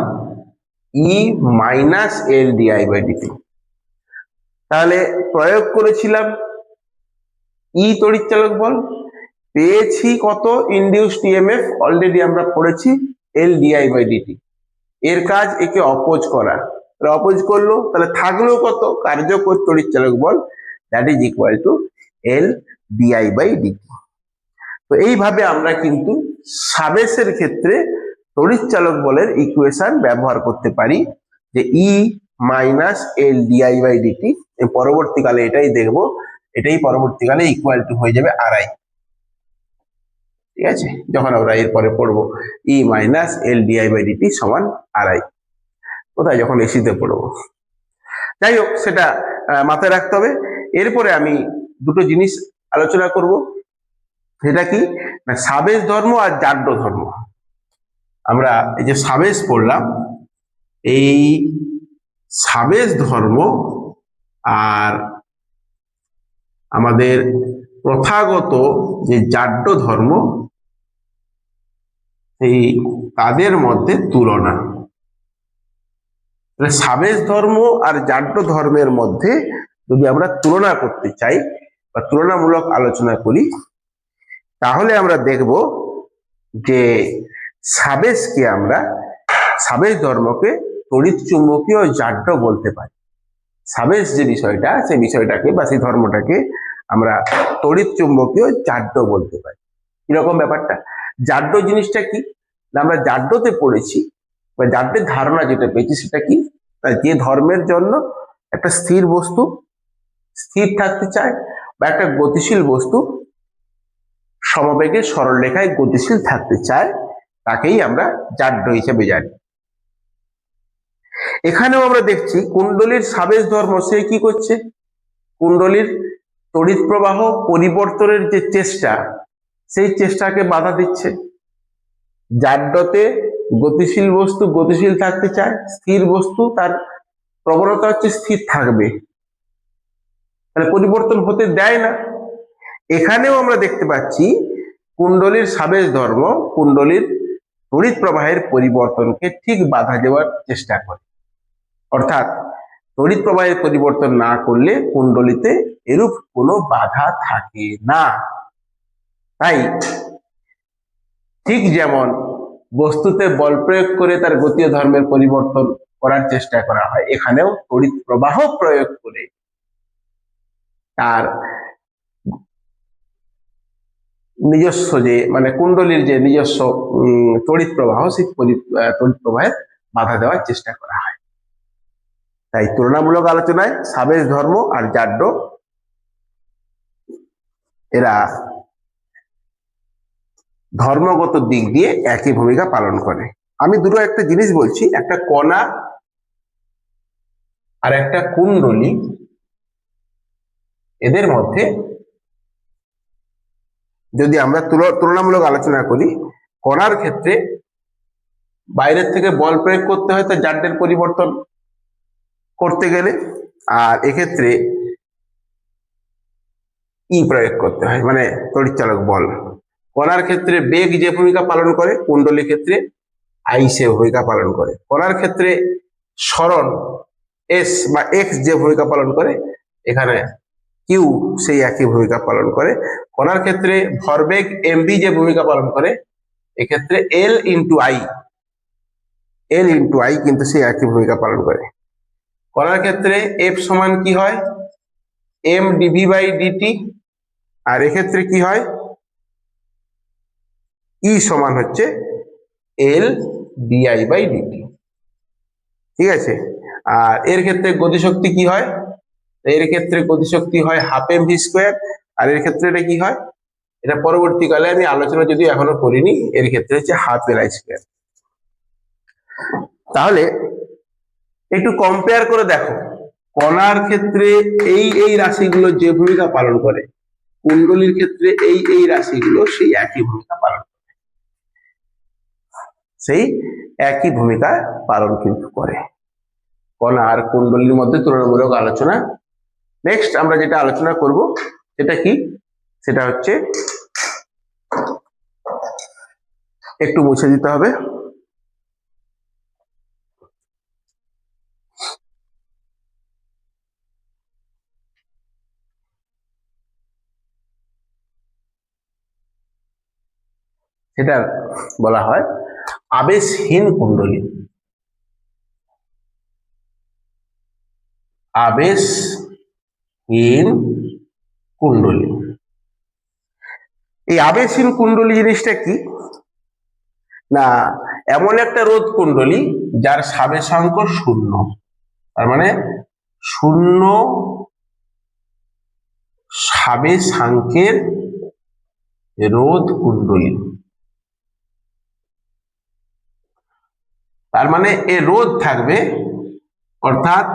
E minus L DI by DT. তাহলে প্রয়োগ করেছিলাম ই তড়িৎচালক বল, পেয়েছি কত, ইনডিউসড ইএমএফ, অলরেডি আমরা পড়েছি এল ডিআই বাই ডিটি। এর কাজ একে অপোজ করা, অপোজ করলো, তাহলে থাকলো কত, কার্যকর তড়িৎচালক বল, that is equal to L DI by dt. তো এইভাবে আমরা কিন্তু সাবেশের ক্ষেত্রে তড়িৎচালক বলের ইকুয়েশন ব্যবহার করতে পারি, যে E minus L DI by dt, পরবর্তীকালে এটাই দেখবো, এটাই পরবর্তীকালে ইকুয়াল টু হয়ে যাবে আরআই। ঠিক আছে, যখন আমরা এরপরে পড়বো E minus L DI by dt সমান আরআই, কোথায়, যখন এসিতে পড়বো। যাই হোক, সেটা মাথায় রাখতে হবে। এরপরে আমি দুটো জিনিস আলোচনা করব, সেটা কি না, সাবেশ ধর্ম আর জাড্য ধর্ম। আমরা এই যে সাবেশ পড়লাম, এই সাবেশ ধর্ম আর আমাদের প্রথাগত যে জাড্য ধর্ম, এই তাদের মধ্যে তুলনা। সাবেশ ধর্ম আর জাড্য ধর্মের মধ্যে যদি আমরা তুলনা করতে চাই বা তুলনামূলক আলোচনা করি, তাহলে আমরা দেখব যে সাবেশকে আমরা, সাবেশ ধর্মকে তড়িৎ চুম্বকীয় জাড্য বলতে পারি। সাবেশ যে বিষয়টা, সেই বিষয়টাকে বা সেই ধর্মটাকে আমরা তড়িৎ চুম্বকীয় জাড্য বলতে পারি। কিরকম ব্যাপারটা, জাড্য জিনিসটা কি, আমরা জাড্যতে পড়েছি বা জাড্যের ধারণা যেটা পেয়েছি সেটা কি, যে ধর্মের জন্য একটা স্থির বস্তু স্থির থাকতে চায় বা একটা গতিশীল বস্তু সমবেগে সরলরেখায় গতিশীল থাকতে চায়, তাকেই আমরা জাড্য হিসেবে জানি। এখানেও আমরা দেখছি কুণ্ডলীর সাবেশ ধর্ম সে কি করছে, কুণ্ডলীর তড়িৎ প্রবাহ পরিবর্তনের যে চেষ্টা সেই চেষ্টাকে বাধা দিচ্ছে। জাড্যতে গতিশীল বস্তু গতিশীল থাকতে চায়, স্থির বস্তু তার প্রবণতা হচ্ছে স্থির থাকবে, মানে পরিবর্তন হতে দেয় না। এখানেও আমরা দেখতে পাচ্ছি কুণ্ডলীর সাবেশ ধর্ম কুণ্ডলীর তড়িৎ প্রবাহের পরিবর্তনকে ঠিক বাধা দেওয়ার চেষ্টা করে। অর্থাৎ তড়িৎ প্রবাহের পরিবর্তন না করলে কুণ্ডলীতে এরূপ কোনো বাধা থাকে না। তাই ঠিক যেমন বস্তুতে বল প্রয়োগ করে তার গতীয় ধর্মের পরিবর্তন করার চেষ্টা করা হয়, এখানেও তড়িৎ প্রবাহ প্রয়োগ করে তার নিজস্ব যে মানে কুণ্ডলীর যে নিজস্ব তড়িৎ প্রবাহ সেই তড়িৎ প্রবাহের বাধা দেওয়ার চেষ্টা করা হয়। তাই তুলনামূলক আলোচনায় সাবেশ ধর্ম আর জাড্য এরা ধর্মগত দিক দিয়ে একই ভূমিকা পালন করে। আমি দুটো একটা জিনিস বলছি, একটা কণা আর একটা কুণ্ডলী, এদের মধ্যে যদি আমরা তুলনামূলক আলোচনা করি, কণার ক্ষেত্রে বাইরের থেকে বল প্রয়োগ করতে হয় তার জাড্যের পরিবর্তন করতে গেলে, আর এক্ষেত্রে ই প্রয়োগ করতে হয় মানে তড়িৎচালক বল। কণার ক্ষেত্রে বেগ যে ভূমিকা পালন করে, কুণ্ডলীর ক্ষেত্রে আই সে ভূমিকা পালন করে। কণার ক্ষেত্রে সরণ এস বা এক্স যে ভূমিকা পালন করে, এখানে কিউ সেই একই ভূমিকা পালন করে। কণার ক্ষেত্রে ভরবেগ এমভি যে ভূমিকা পালন করে, এক্ষেত্রে এল ইন্টু আই কিন্তু সেই একই ভূমিকা পালন করে। কণার ক্ষেত্রে এফ সমান কি হয়, এম ডিভি বাই ডিটি, আর এক্ষেত্রে কি হয়, ই সমান হচ্ছে এল ডিআই বাই ডিটি। ঠিক আছে, আর এর ক্ষেত্রে গতিশক্তি কি হয়, এর ক্ষেত্রে গতিশক্তি হয় হাফ এম ভি স্কোয়ার, আর এর ক্ষেত্রে এটা কি হয়, এটা পরবর্তীকালে আমি আলোচনা যদি এখনো করিনি, এর ক্ষেত্রে হচ্ছে হাফ এল আই স্কোয়ার। তাহলে একটু কম্পেয়ার করে দেখো, কণার ক্ষেত্রে এই রাশিগুলো যে ভূমিকা পালন করে, কুণ্ডলীর ক্ষেত্রে এই রাশিগুলো সেই একই ভূমিকা পালন করে, সেই একই ভূমিকা পালন কিন্তু করে। কণা আর কুণ্ডলীর মধ্যে তুলনামূলক আলোচনা। নেক্সট আমরা যেটা আলোচনা করব সেটা কি, সেটা হচ্ছে একটু মুছে দিতে হবে। সেটা বলা হয় আবেশহীন কুণ্ডলী। আবেশহীন কুণ্ডলী, এই আবেশহীন কুণ্ডলী জিনিসটা কি না, এমন একটা রোধ কুণ্ডলী যার সাবেশাঙ্ক শূন্য, তার মানে শূন্য সাবেশাঙ্কের রোধ কুণ্ডলী। তার মানে এ রোধ থাকবে, অর্থাৎ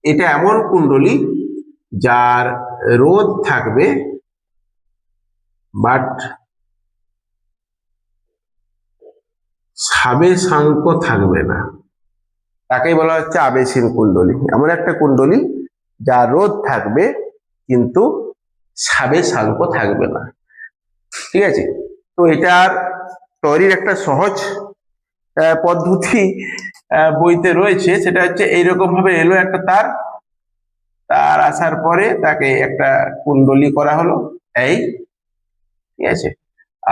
এটা এমন কুণ্ডলী যার রোধ থাকবে বাট সাবেশাঙ্ক থাকবে না, তাকেই বলা হচ্ছে আবেশহীন কুণ্ডলী। এমন একটা কুণ্ডলী যার রোধ থাকবে কিন্তু সাবেশাঙ্ক থাকবে না। ঠিক আছে, তো এটার তৈরির একটা সহজ পদ্ধতি বইতে রয়েছে, সেটা হচ্ছে এইরকম ভাবে এলো একটা তার, তার আসার পরে তাকে একটা কুণ্ডলী করা হলো এই, ঠিক আছে,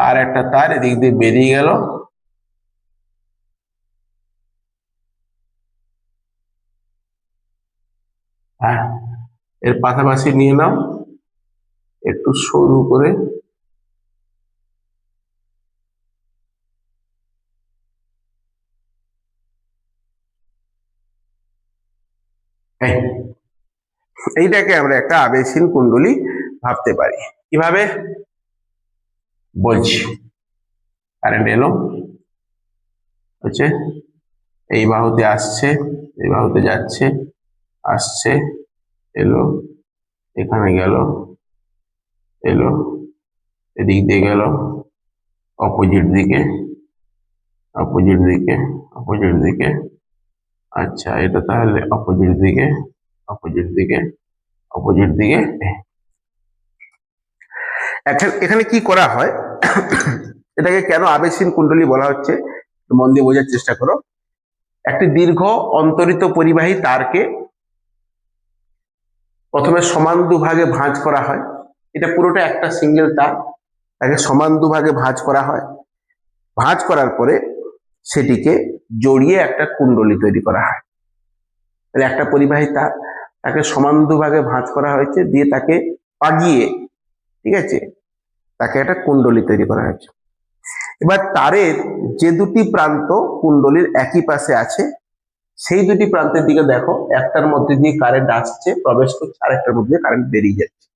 আর একটা তার এদিক দিয়ে বেরিয়ে গেল, হ্যাঁ, এর পাশাপাশি নিয়ে নাও একটু সরু করে, এইটাকে আমরা একটা আবেশহীন কুণ্ডলী ভাবতে পারি। কিভাবে বলছি, কারেন্ট এলো হচ্ছে এই বাহুতে আসছে, এই বাহুতে যাচ্ছে, আসছে, এলো, এখানে গেল, এলো, এদিক দিয়ে গেল, অপোজিট দিকে, অপোজিট দিকে, অপোজিট দিকে। আচ্ছা, এটা তাহলে অপোজিট দিকে, অপোজিট দিকে, অপোজিট দিকে। এখানে কি করা হয়, এটাকে কেন আবেশহীন কুণ্ডলী বলা হচ্ছে মন দিয়ে বোঝার চেষ্টা করো। একটি দীর্ঘ অন্তরিত পরিবাহী তারকে প্রথমে সমান দুভাগে ভাঁজ করা হয়। এটা পুরোটা একটা সিঙ্গেল তার, তাকে সমান দুভাগে ভাঁজ করা হয়। ভাঁজ করার পরে সেটিকে জড়িয়ে একটা কুণ্ডলী তৈরি করা হয়। একটা পরিবাহী তার, তাকে সমান দুভাগে ভাঁজ করা হয়েছে, দিয়ে তাকে পাগিয়ে, ঠিক আছে, তাকে একটা কুণ্ডলী তৈরি করা হয়েছে। এবার তারের যে দুটি প্রান্ত কুণ্ডলীর একই পাশে আছে, সেই দুটি প্রান্তের দিকে দেখো, একটার মধ্যে দিয়ে কারেন্ট আসছে, প্রবেশ করছে, আর একটার মধ্যে কারেন্ট বেরিয়ে যাচ্ছে।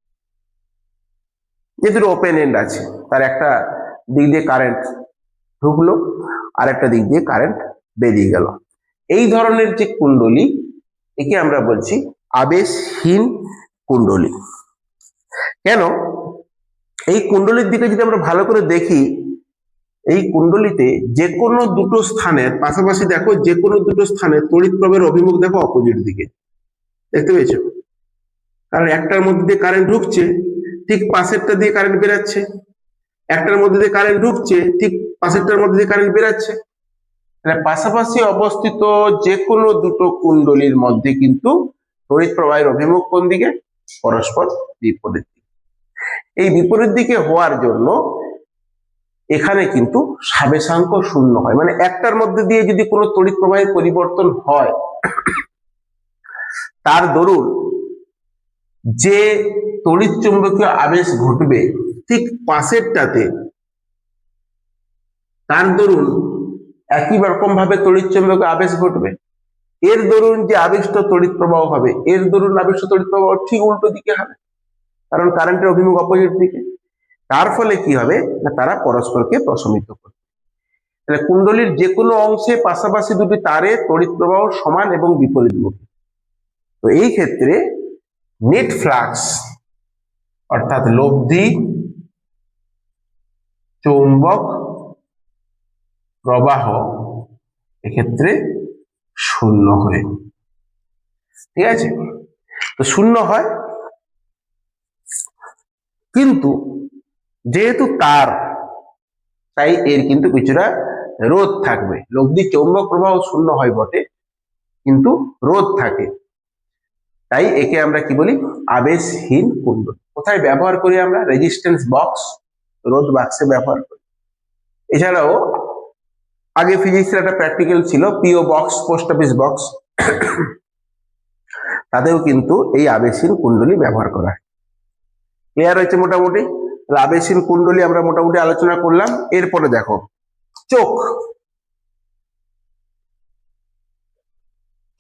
যে দুটো ওপেন এন্ড আছে, তার একটা দিক দিয়ে কারেন্ট ঢুকলো, আর একটা দিক দিয়ে কারেন্ট বেরিয়ে গেল। এই ধরনের যে কুণ্ডলী, একে আমরা বলছি আবেশহীন কুণ্ডলী। কেন? এই কুণ্ডলীর দিকে যদি আমরা ভালো করে দেখি, এই কুণ্ডলীতে যে কোনো দুটো স্থানের পাশাপাশি দেখো, যে কোনো দুটো স্থানে তড়িৎ প্রবাহের অভিমুখ দেখো অপোজিট দিকে, দেখতে পেয়েছো? কারণ একটার মধ্যে দিয়ে কারেন্ট ঢুকছে, ঠিক পাশেরটা দিয়ে কারেন্ট বেরাচ্ছে, একটার মধ্যে দিয়ে কারেন্ট ঢুকছে, ঠিক পাশেরটার মধ্যে দিয়ে কারেন্ট বেরাচ্ছে। পাশাপাশি অবস্থিত যে কোনো দুটো কুণ্ডলীর মধ্যে কিন্তু তড়িৎ প্রবাহের অভিমুখ কোন দিকে? পরস্পর বিপরীত দিকে। এই বিপরীত দিকে হওয়ার জন্য এখানে কিন্তু সাবেশাঙ্ক শূন্য হয়। মানে একটার মধ্যে দিয়ে যদি কোনো তড়িৎ প্রবাহের পরিবর্তন হয়, তার দরুন যে তড়িৎ চুম্বকীয় আবেশ ঘটবে, ঠিক পাশেরটাতে তার দরুন একই রকম ভাবে তড়িৎ চুম্বকীয় আবেশ ঘটবে। এর দরুন যে আবেশিত তড়িৎ প্রবাহ হবে, এর দরুন আবেশিত তড়িৎ প্রবাহ ঠিক উল্টো দিকে হবে, কারণ কারেন্টের অভিমুখ অপোজিট দিকে। তার ফলে কি হবে না, তারা পরস্পরকে প্রশমিত করবে। তাহলে কুণ্ডলীর যে কোনো অংশে পাশাপাশি দুটি তারে তড়িৎ প্রবাহ সমান এবং বিপরীতমুখী। তো এই ক্ষেত্রে নেট ফ্লাক্স অর্থাৎ লব্ধি চৌম্বক প্রবাহ এক্ষেত্রে শূন্য হয়। ঠিক আছে, তো শূন্য হয়, কিন্তু যেহেতু তার, তাই এর কিন্তু কিছুটা রোধ থাকবে। লব্ধি চৌম্বক প্রবাহ শূন্য হয় বটে, কিন্তু রোধ থাকে, তাই একে আমরা কি বলি? আবেশহীন কুণ্ডলী। কোথায় ব্যবহার করি আমরা? রেজিস্ট্যান্স বক্স, রোধ বাক্সে ব্যবহার করি। এছাড়াও আগে ফিজিক্সের একটা প্র্যাকটিক্যাল ছিল, PO box, post office box, তাতেও কিন্তু এই আবেশহীন কুণ্ডলী ব্যবহার করা হয়। ক্লিয়ার হয়েছে মোটামুটি? আবেশহীন কুণ্ডলী আমরা মোটামুটি আলোচনা করলাম। এরপরে দেখো চোখ।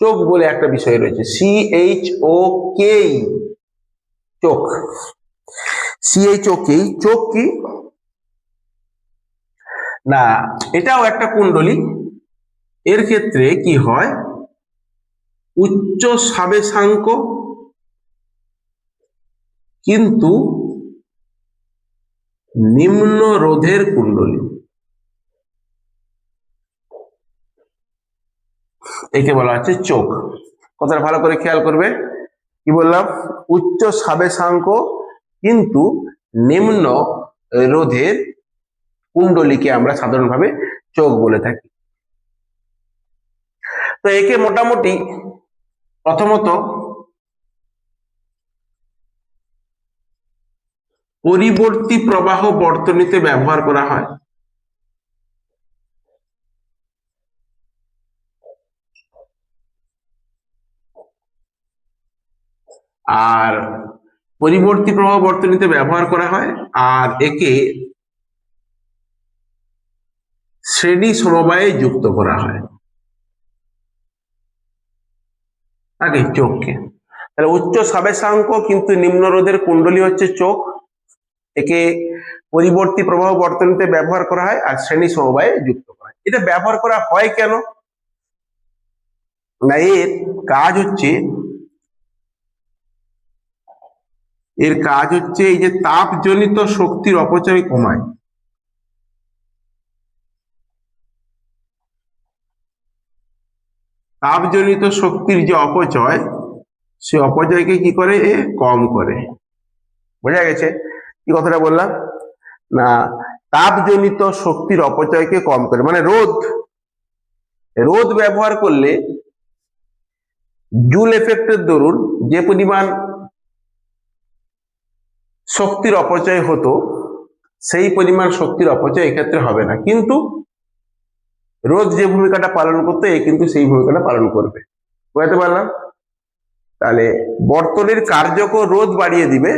চোখ বলে একটা বিষয় রয়েছে, CHOK, চোখ। CHOK, চোখ কি না, এটাও একটা কুণ্ডলী। এর ক্ষেত্রে কি হয়, উচ্চ সাবেশাঙ্ক কিন্তু নিম্ন রোধের কুণ্ডলী। একে বলা হচ্ছে চোখ। কথাটা ভালো করে খেয়াল করবে, কি বললাম? উচ্চ সাবেশাঙ্ক কিন্তু নিম্ন রোধের কুণ্ডলীকে আমরা সাধারণভাবে চোখ বলে থাকি। তো একে মোটামুটি প্রথমত পরিবর্তী প্রবাহ বর্তনীতে ব্যবহার করা হয়। আর পরিবর্তী প্রবাহ বর্তনীতে ব্যবহার করা হয়, আর একে শ্রেণী সমবায়ে যুক্ত করা হয়। আগে চোখকে, তাহলে উচ্চ সাবেশাঙ্ক কিন্তু নিম্ন রোধের কুণ্ডলী হচ্ছে চোখ। একে পরিবর্তী প্রবাহ বর্তনীতে ব্যবহার করা হয় আর শ্রেণী সমবায়ে যুক্ত করা হয়। এটা ব্যবহার করা হয় কেন? না, এর কাজ হচ্ছে এই যে তাপজনিত শক্তির অপচয় কমায়। তাপজনিত শক্তির যে অপচয়, সে অপচয়কে কি করে, কম করে। বোঝা গেছে কি কথাটা বললাম না? তাপজনিত শক্তির অপচয়কে কম করে, মানে রোদ ব্যবহার করলে জুল এফেক্টের দরুন যে পরিমাণ শক্তির অপচয় হতো, সেই পরিমাণ শক্তির অপচয় এক্ষেত্রে হবে না, কিন্তু রোদ যে ভূমিকাটা পালন করতো এ কিন্তু সেই ভূমিকাটা পালন করবে। বুঝতে পারলাম? তাহলে বর্তনীর কার্যকর রোদ বাড়িয়ে দিবে,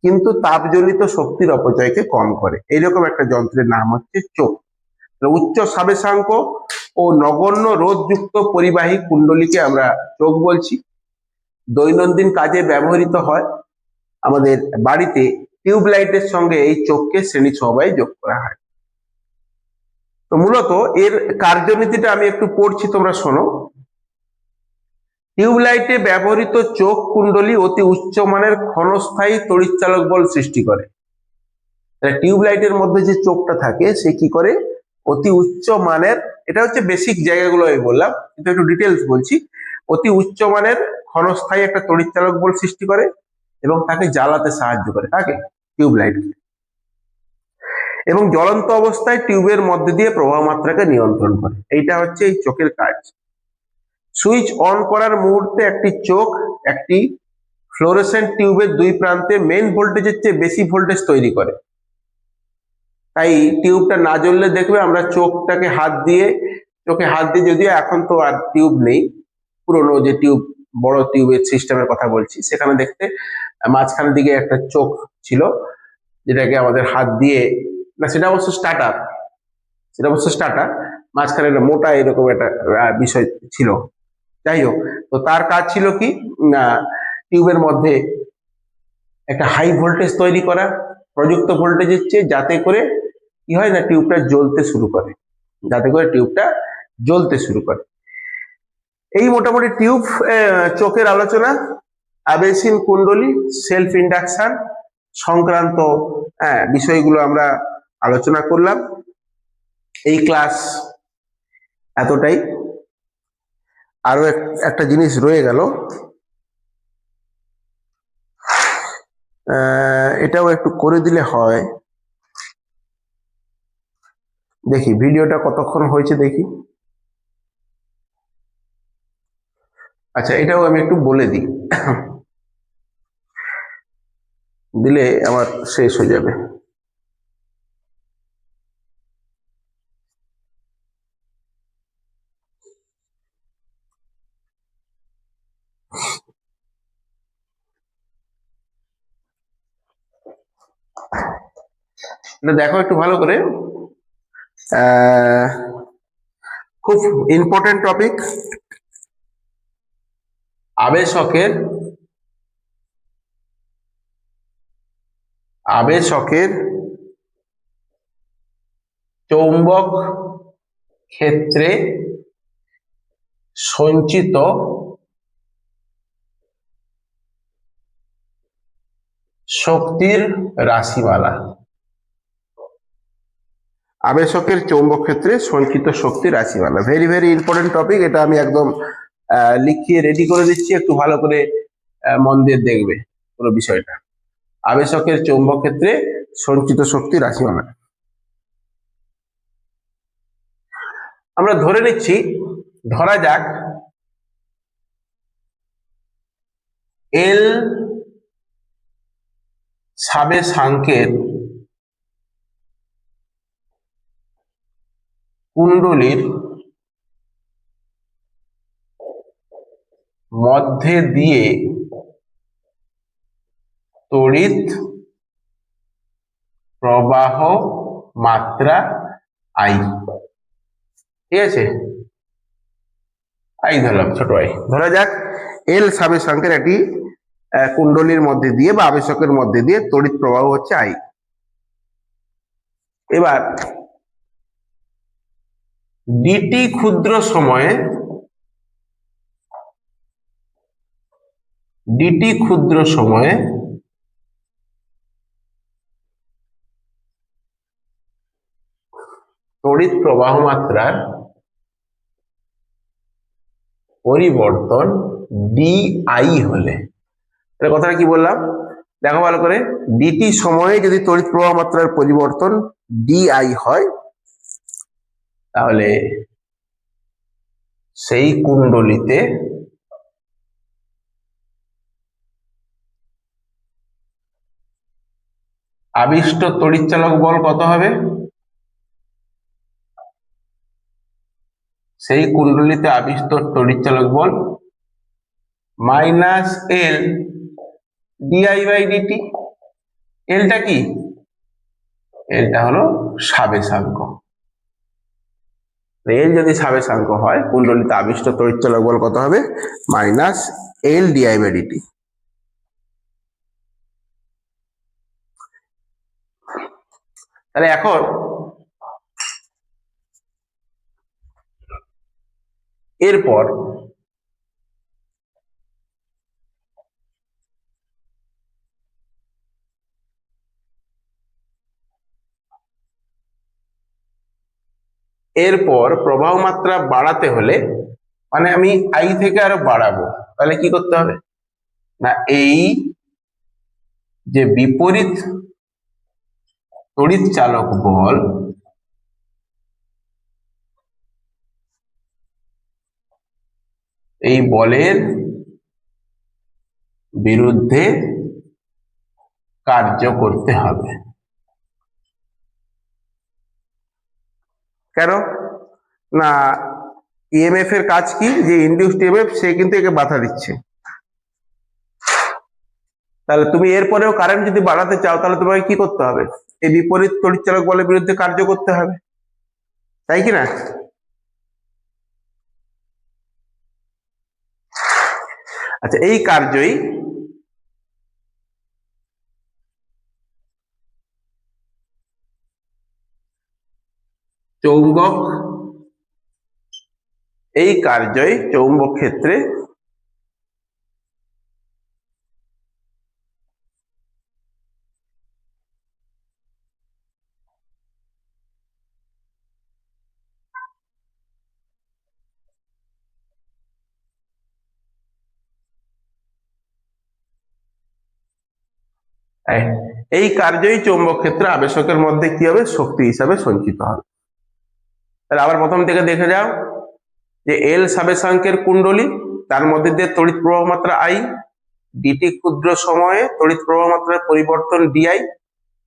কিন্তু তাপজনিত শক্তির অপচয়কে কম করে। এইরকম একটা যন্ত্রের নাম হচ্ছে চোখ। উচ্চ সাবেশাঙ্ক ও নগণ্য রোধযুক্ত পরিবাহী কুণ্ডলীকে আমরা চোখ বলছি। দৈনন্দিন কাজে ব্যবহৃত হয়। আমাদের বাড়িতে টিউবলাইটের সঙ্গে এই চোখকে শ্রেণী সমবায়ে যোগ করা হয়। তো মূলত এর কার্যনীতিটা আমি একটু পড়ছি, তোমরা শোনো। টিউবলাইটে ব্যবহৃত চোখ কুণ্ডলী অতি উচ্চমানের ক্ষণস্থায়ী তড়িৎচালক বল সৃষ্টি করে। টিউবলাইটের মধ্যে যে চোখটা থাকে সে কি করে, অতি উচ্চ মানের, এটা হচ্ছে বেসিক জায়গাগুলো আমি বললাম, কিন্তু একটু ডিটেলস বলছি। অতি উচ্চ মানের ক্ষণস্থায়ী একটা তড়িৎচালক বল সৃষ্টি করে এবং তাকে জ্বালাতে সাহায্য করে, তাকে টিউবলাইট। এবং জ্বলন্ত অবস্থায় টিউবের মধ্যে দিয়ে প্রবাহ মাত্রাকে নিয়ন্ত্রণ করে। এইটা হচ্ছে এই চোখের কাজ। সুইচ অন করার মুহূর্তে একটি চোখ একটি ফ্লোরোসেন্ট টিউবের দুই প্রান্তে মেইন ভোল্টেজের চেয়ে বেশি ভোল্টেজ তৈরি করে। তাই টিউবটা না জ্বললে দেখবে আমরা চোখে হাত দিয়ে, যদিও এখন তো আর টিউব নেই, পুরোনো যে টিউব, বড় টিউবের সিস্টেমের কথা বলছি, সেখানে দেখতে মাঝখানের দিকে একটা চোখ ছিল, যেটাকে আমাদের হাত দিয়ে, না সেটা অবশ্য স্টার্টার, মাঝখানে একটা মোটা এরকম একটা বিষয় ছিল। যাই হোক, তো তার কাজ ছিল কি না, টিউবের মধ্যে একটা হাই ভোল্টেজ তৈরি করা, প্রযুক্ত ভোল্টেজের চেয়ে, যাতে করে কি হয় না, টিউবটা জ্বলতে শুরু করে। এই মোটামুটি টিউব চোখের আলোচনা, আবেশহীন কুণ্ডলী, সেলফ ইন্ডাকশন সংক্রান্ত বিষয়গুলো আমরা আলোচনা করলাম। এই ক্লাস এতটাই। আরো একটা জিনিস রয়ে গেল, এটাও একটু করে দিলে হয়। দেখি ভিডিওটা কতক্ষণ হয়েছে দেখি। আচ্ছা, এটাও আমি একটু বলে দিই, দিলে আমার শেষ হয়ে যাবে। এটা দেখো একটু ভালো করে, খুব ইম্পর্টেন্ট টপিক। আবেশকের চৌম্বক ক্ষেত্রে সঞ্চিত শক্তির রাশিমালা। আবেশকের চৌম্বক ক্ষেত্রে সঞ্চিত শক্তির রাশিমালা, ভেরি ভেরি ইম্পর্টেন্ট টপিক। এটা আমি একদম লিখিয়ে রেডি করে দিচ্ছি, একটু ভালো করে মন দিয়ে দেখবে পুরো বিষয়টা। আবেশকের চৌম্বক ক্ষেত্রে সঞ্চিত শক্তির রাশিমালা। আমরা ধরা যাক এল সাবেশাঙ্কের কুণ্ডলীর মধ্যে দিয়ে তড়িৎ প্রবাহ মাত্রা আই। ঠিক আছে, আই ধরলাম, ছোট আই। ধরা যাক এল সাবেশাঙ্কের একটি কুণ্ডলীর মধ্যে দিয়ে বা আবেশকের মধ্যে দিয়ে তড়িৎ প্রবাহ হচ্ছে আই। এবার ডিটি ক্ষুদ্র সময়ে ডিটি ক্ষুদ্র সময়ে তড়িৎ প্রবাহ মাত্রার পরিবর্তন ডিআই হলে, এটা কথাটা কি বললাম দেখো ভালো করে, ডিটি সময়ে যদি তড়িৎ প্রবাহ মাত্রার পরিবর্তন ডিআই হয় তাহলে সেই কুণ্ডলিতে আবিষ্ট তড়িৎচালক বল কত হবে? সেই কুণ্ডলিতে আবিষ্ট তড়িৎচালক বল minus L DI by dt. এলটা কি? এলটা হলো সাবেশাঙ্ক। এল যদি সাবেশাঙ্ক হয় কুণ্ডলিতে আবিষ্ট তড়িৎচালক বল কত হবে? Minus L DI by DT. তাহলে এখন এরপর প্রবাহ মাত্রা বাড়াতে হলে, মানে আমি আই থেকে আরো বাড়াবো, তাহলে কি করতে হবে না, এই যে বিপরীত তড়িৎ চালক বল এই বলের বিরুদ্ধে কার্য করতে হবে। কেন না, ইএমএফ এর কাজ কি, যে ইনডিউসড ইএমএফ সে কিন্তু একে বাধা দিচ্ছে। তাহলে তুমি এরপরেও কারেন্ট যদি বাড়াতে চাও তাহলে তোমাকে কি করতে হবে? এই বিপরীত তড়িৎচালক বলের বিরুদ্ধে কার্য করতে হবে, তাই কি না? আচ্ছা, এই কার্যই চৌম্বক, এই কার্যই চৌম্বক ক্ষেত্রে এই কার্যই চৌম্বক ক্ষেত্রে আবেশকের মধ্যে কি হবে? শক্তি হিসাবে সঞ্চিত হবে। তাহলে আবার প্রথম থেকে দেখে যাও যে এল সাবেশাঙ্কের কুণ্ডলী, তার মধ্যে দিয়ে তড়িৎ প্রবাহ মাত্রা আই, ডিটি ক্ষুদ্র সময়ে তড়িৎ প্রবাহ মাত্রার পরিবর্তন ডিআই,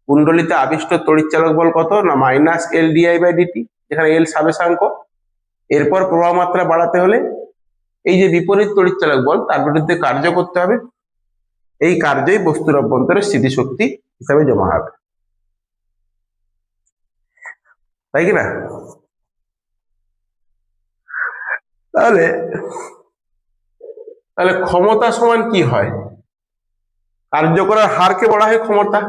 কুণ্ডলিতে আবিষ্ট তড়িৎচালক বল কত না minus L DI by D T, এখানে এল সাবেশাঙ্ক। এরপর প্রবাহ মাত্রা বাড়াতে হলে এই যে বিপরীত তড়িৎচালক বল তার বিরুদ্ধে কার্য করতে হবে, এই কার্যই বস্তুর অভ্যন্তরে স্থিতিশক্তি হিসাবে জমা হবে, তাই কি না? তাহলে তাহলে ক্ষমতা সমান কি হয়? কার্য করার হারকে বলা হয় ক্ষমতা।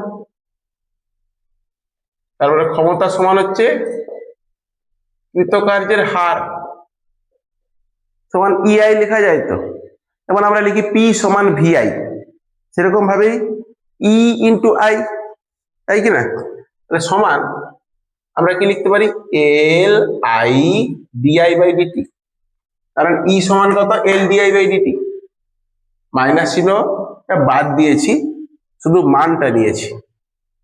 তারপরে ক্ষমতা সমান হচ্ছে কৃতকার্যের হার সমান ইআই লেখা যায়। তো যেমন আমরা লিখি পি সমান ভিআই, সেরকম ভাবেই ই ইন্টু আই, তাই কি না? তাহলে সমান আমরা কি লিখতে পারি? L I DI by D T, কারণ ই সমান কত? L DI by D T. Minus চিহ্ন বাদ দিয়েছি, শুধু মানটা নিয়েছি।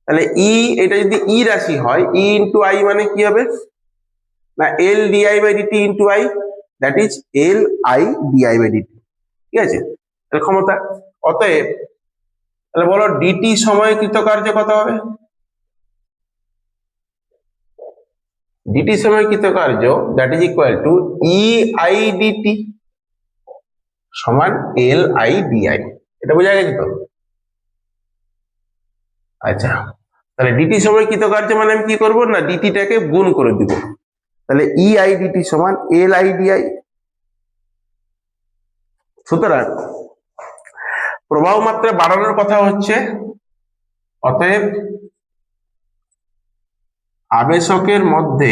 তাহলে ই, এটা যদি ই রাশি হয়, ই ইন্টু আই মানে কি হবে না L DI by dt into I, that is L I DI by dt. ঠিক আছে, তাহলে ক্ষমতা। অতএব তাহলে বলো ডিটি সময় কৃতকার্য কত হবে? ডিটি সময় কৃতকার্য that is equal to E I dt সমান এল আই ডিআই। এটা বোঝা গেছে তো? আচ্ছা, তাহলে ডিটি সময় কৃতকার্য মানে আমি কি করবো না ডিটিটাকে গুণ করে দিব, তাহলে ই আই ডিটি সমান এল আই ডিআই। সুতরাং প্রবাহ মাত্রা বাড়ানোর কথা হচ্ছে, অতএব আবেশকের মধ্যে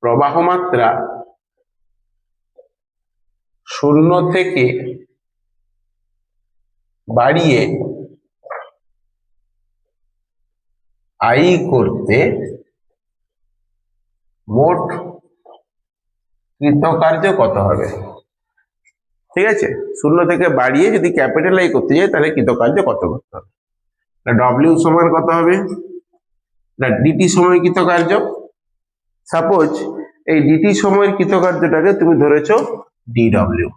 প্রবাহ মাত্রা 0 থেকে বাড়িয়ে I করতে মোট কৃতকার্য কত হবে? ঠিক আছে, 0 থেকে বাড়িয়ে যদি ক্যাপিটাল I করতে যাই তাহলে কৃতকার্য কত করতে হবে? ডব্লিউ সমান কত হবে? না ডিটি সময় কৃতকার্য। সাপোজ এই ডিটি সময়ের কৃতকার্যটাকে তুমি ধরেছো ডিডব্লিউ,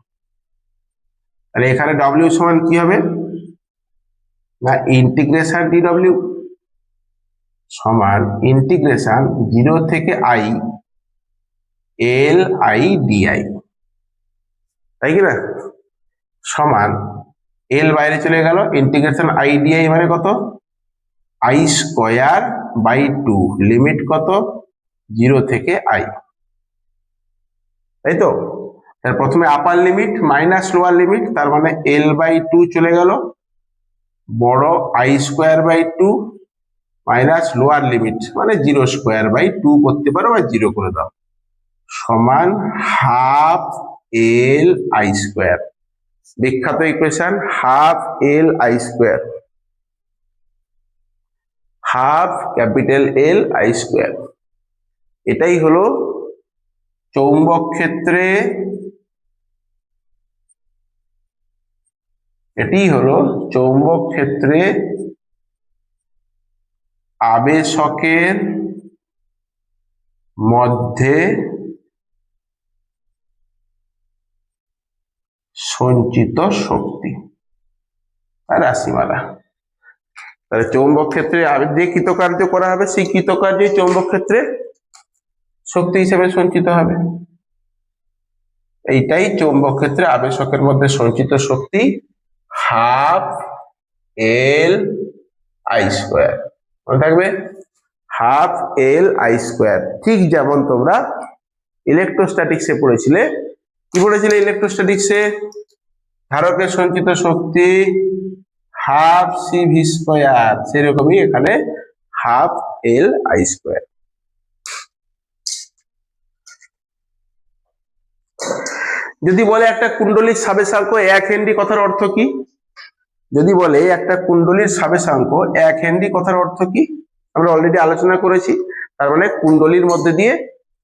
তাহলে এখানে ডব্লিউ সমান কি হবে? না ইন্টিগ্রেশন ডিডব্লিউ সমান ইন্টিগ্রেশন 0 থেকে I এল আই ডিআই, তাই কি না? সমান এল বাইরে চলে গেল, ইন্টিগ্রেশন আই ডিআই মানে কত? I স্কয়ার বাই 2, লিমিট কত? 0 থেকে I, তাই তো? তার প্রথমে upper limit minus lower limit, তার মানে এল বাই 2 চলে গেল, বড় I square by 2 minus lower limit মানে 0 স্কয়ার বাই 2 করতে পারো বা 0 করে দাও, সমান হাফ এল আই স্কয়ার। বিখ্যাত equation half L I square, half capital L I square. এটাই হলো চৌম্বক ক্ষেত্রে, এটি হলো চৌম্বক ক্ষেত্রে আবেশকের মধ্যে সঞ্চিত শক্তি আর রাশিমালা। তাহলে চৌম্বক ক্ষেত্রে যে কৃতকার্য করা হবে সেই কৃতকার্য চৌম্বক ক্ষেত্রে শক্তি হিসেবে সঞ্চিত হবে। এইটাই চৌম্বক ক্ষেত্রে আবেশকের মধ্যে সঞ্চিত শক্তি, হাফ এল আই স্কয়ার। মনে থাকবে হাফ এল আই স্কয়ার। ঠিক যেমন তোমরা ইলেকট্রোস্ট্যাটিক্সে পড়েছিলে, কি পড়েছিলে ইলেকট্রোস্ট্যাটিক্সে? ধারকের সঞ্চিত শক্তি হাফ সি ভি স্কয়ার, সেরকমই এখানে হাফ এল আই স্কয়ার। যদি বলে একটা কুণ্ডলীর সাবেশাঙ্ক 1 হেনরি, কথার অর্থ কি? যদি বলে একটা কুণ্ডলীর সাবেশাঙ্ক 1 হেনরি, কথার অর্থ কি? আমরা অলরেডি আলোচনা করেছি। তার মানে কুণ্ডলীর মধ্যে দিয়ে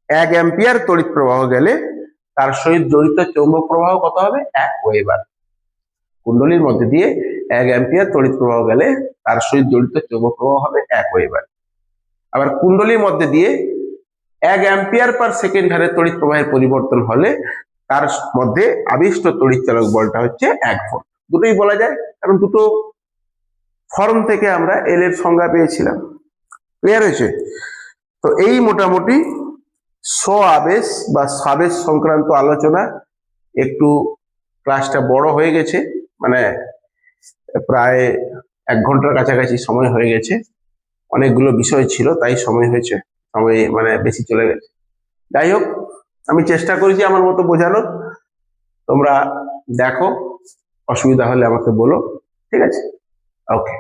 1 অ্যাম্পিয়ার তড়িৎ প্রবাহ গেলে তার সহিত জড়িত চৌম্বক প্রবাহ কত হবে? 1 ওয়েবার। কুণ্ডলীর মধ্যে দিয়ে 1 অ্যাম্পিয়ার তড়িৎ প্রবাহ গেলে তার সহিত জড়িত চৌম্বক প্রবাহ হবে 1 ওয়েবার। আবার কুণ্ডলীর মধ্যে দিয়ে 1 অ্যাম্পিয়ার পার সেকেন্ড হারে তড়িৎ প্রবাহের পরিবর্তন হলে তার মধ্যে আবিষ্ট তড়িৎ চালক বলটা হচ্ছে 1 ভোল্ট। দুটোই বলা যায়, কারণ দুটো ফর্ম থেকে আমরা এল এর সংজ্ঞা পেয়েছিলাম। ক্লিয়ার হয়েছে? তো এই মোটামুটি স্ব আবেশ বা সাবেশ সংক্রান্ত আলোচনা। একটু ক্লাসটা বড় হয়ে গেছে, মানে প্রায় 1 ঘন্টার কাছাকাছি সময় হয়ে গেছে। অনেকগুলো বিষয় ছিল তাই সময় হয়েছে, সময় মানে বেশি চলে গেছে। যাই হোক, আমি চেষ্টা করেছি আমার মতো বোঝানোর। তোমরা দেখো, অসুবিধা হলে আমাকে বলো, ঠিক আছে? ওকে।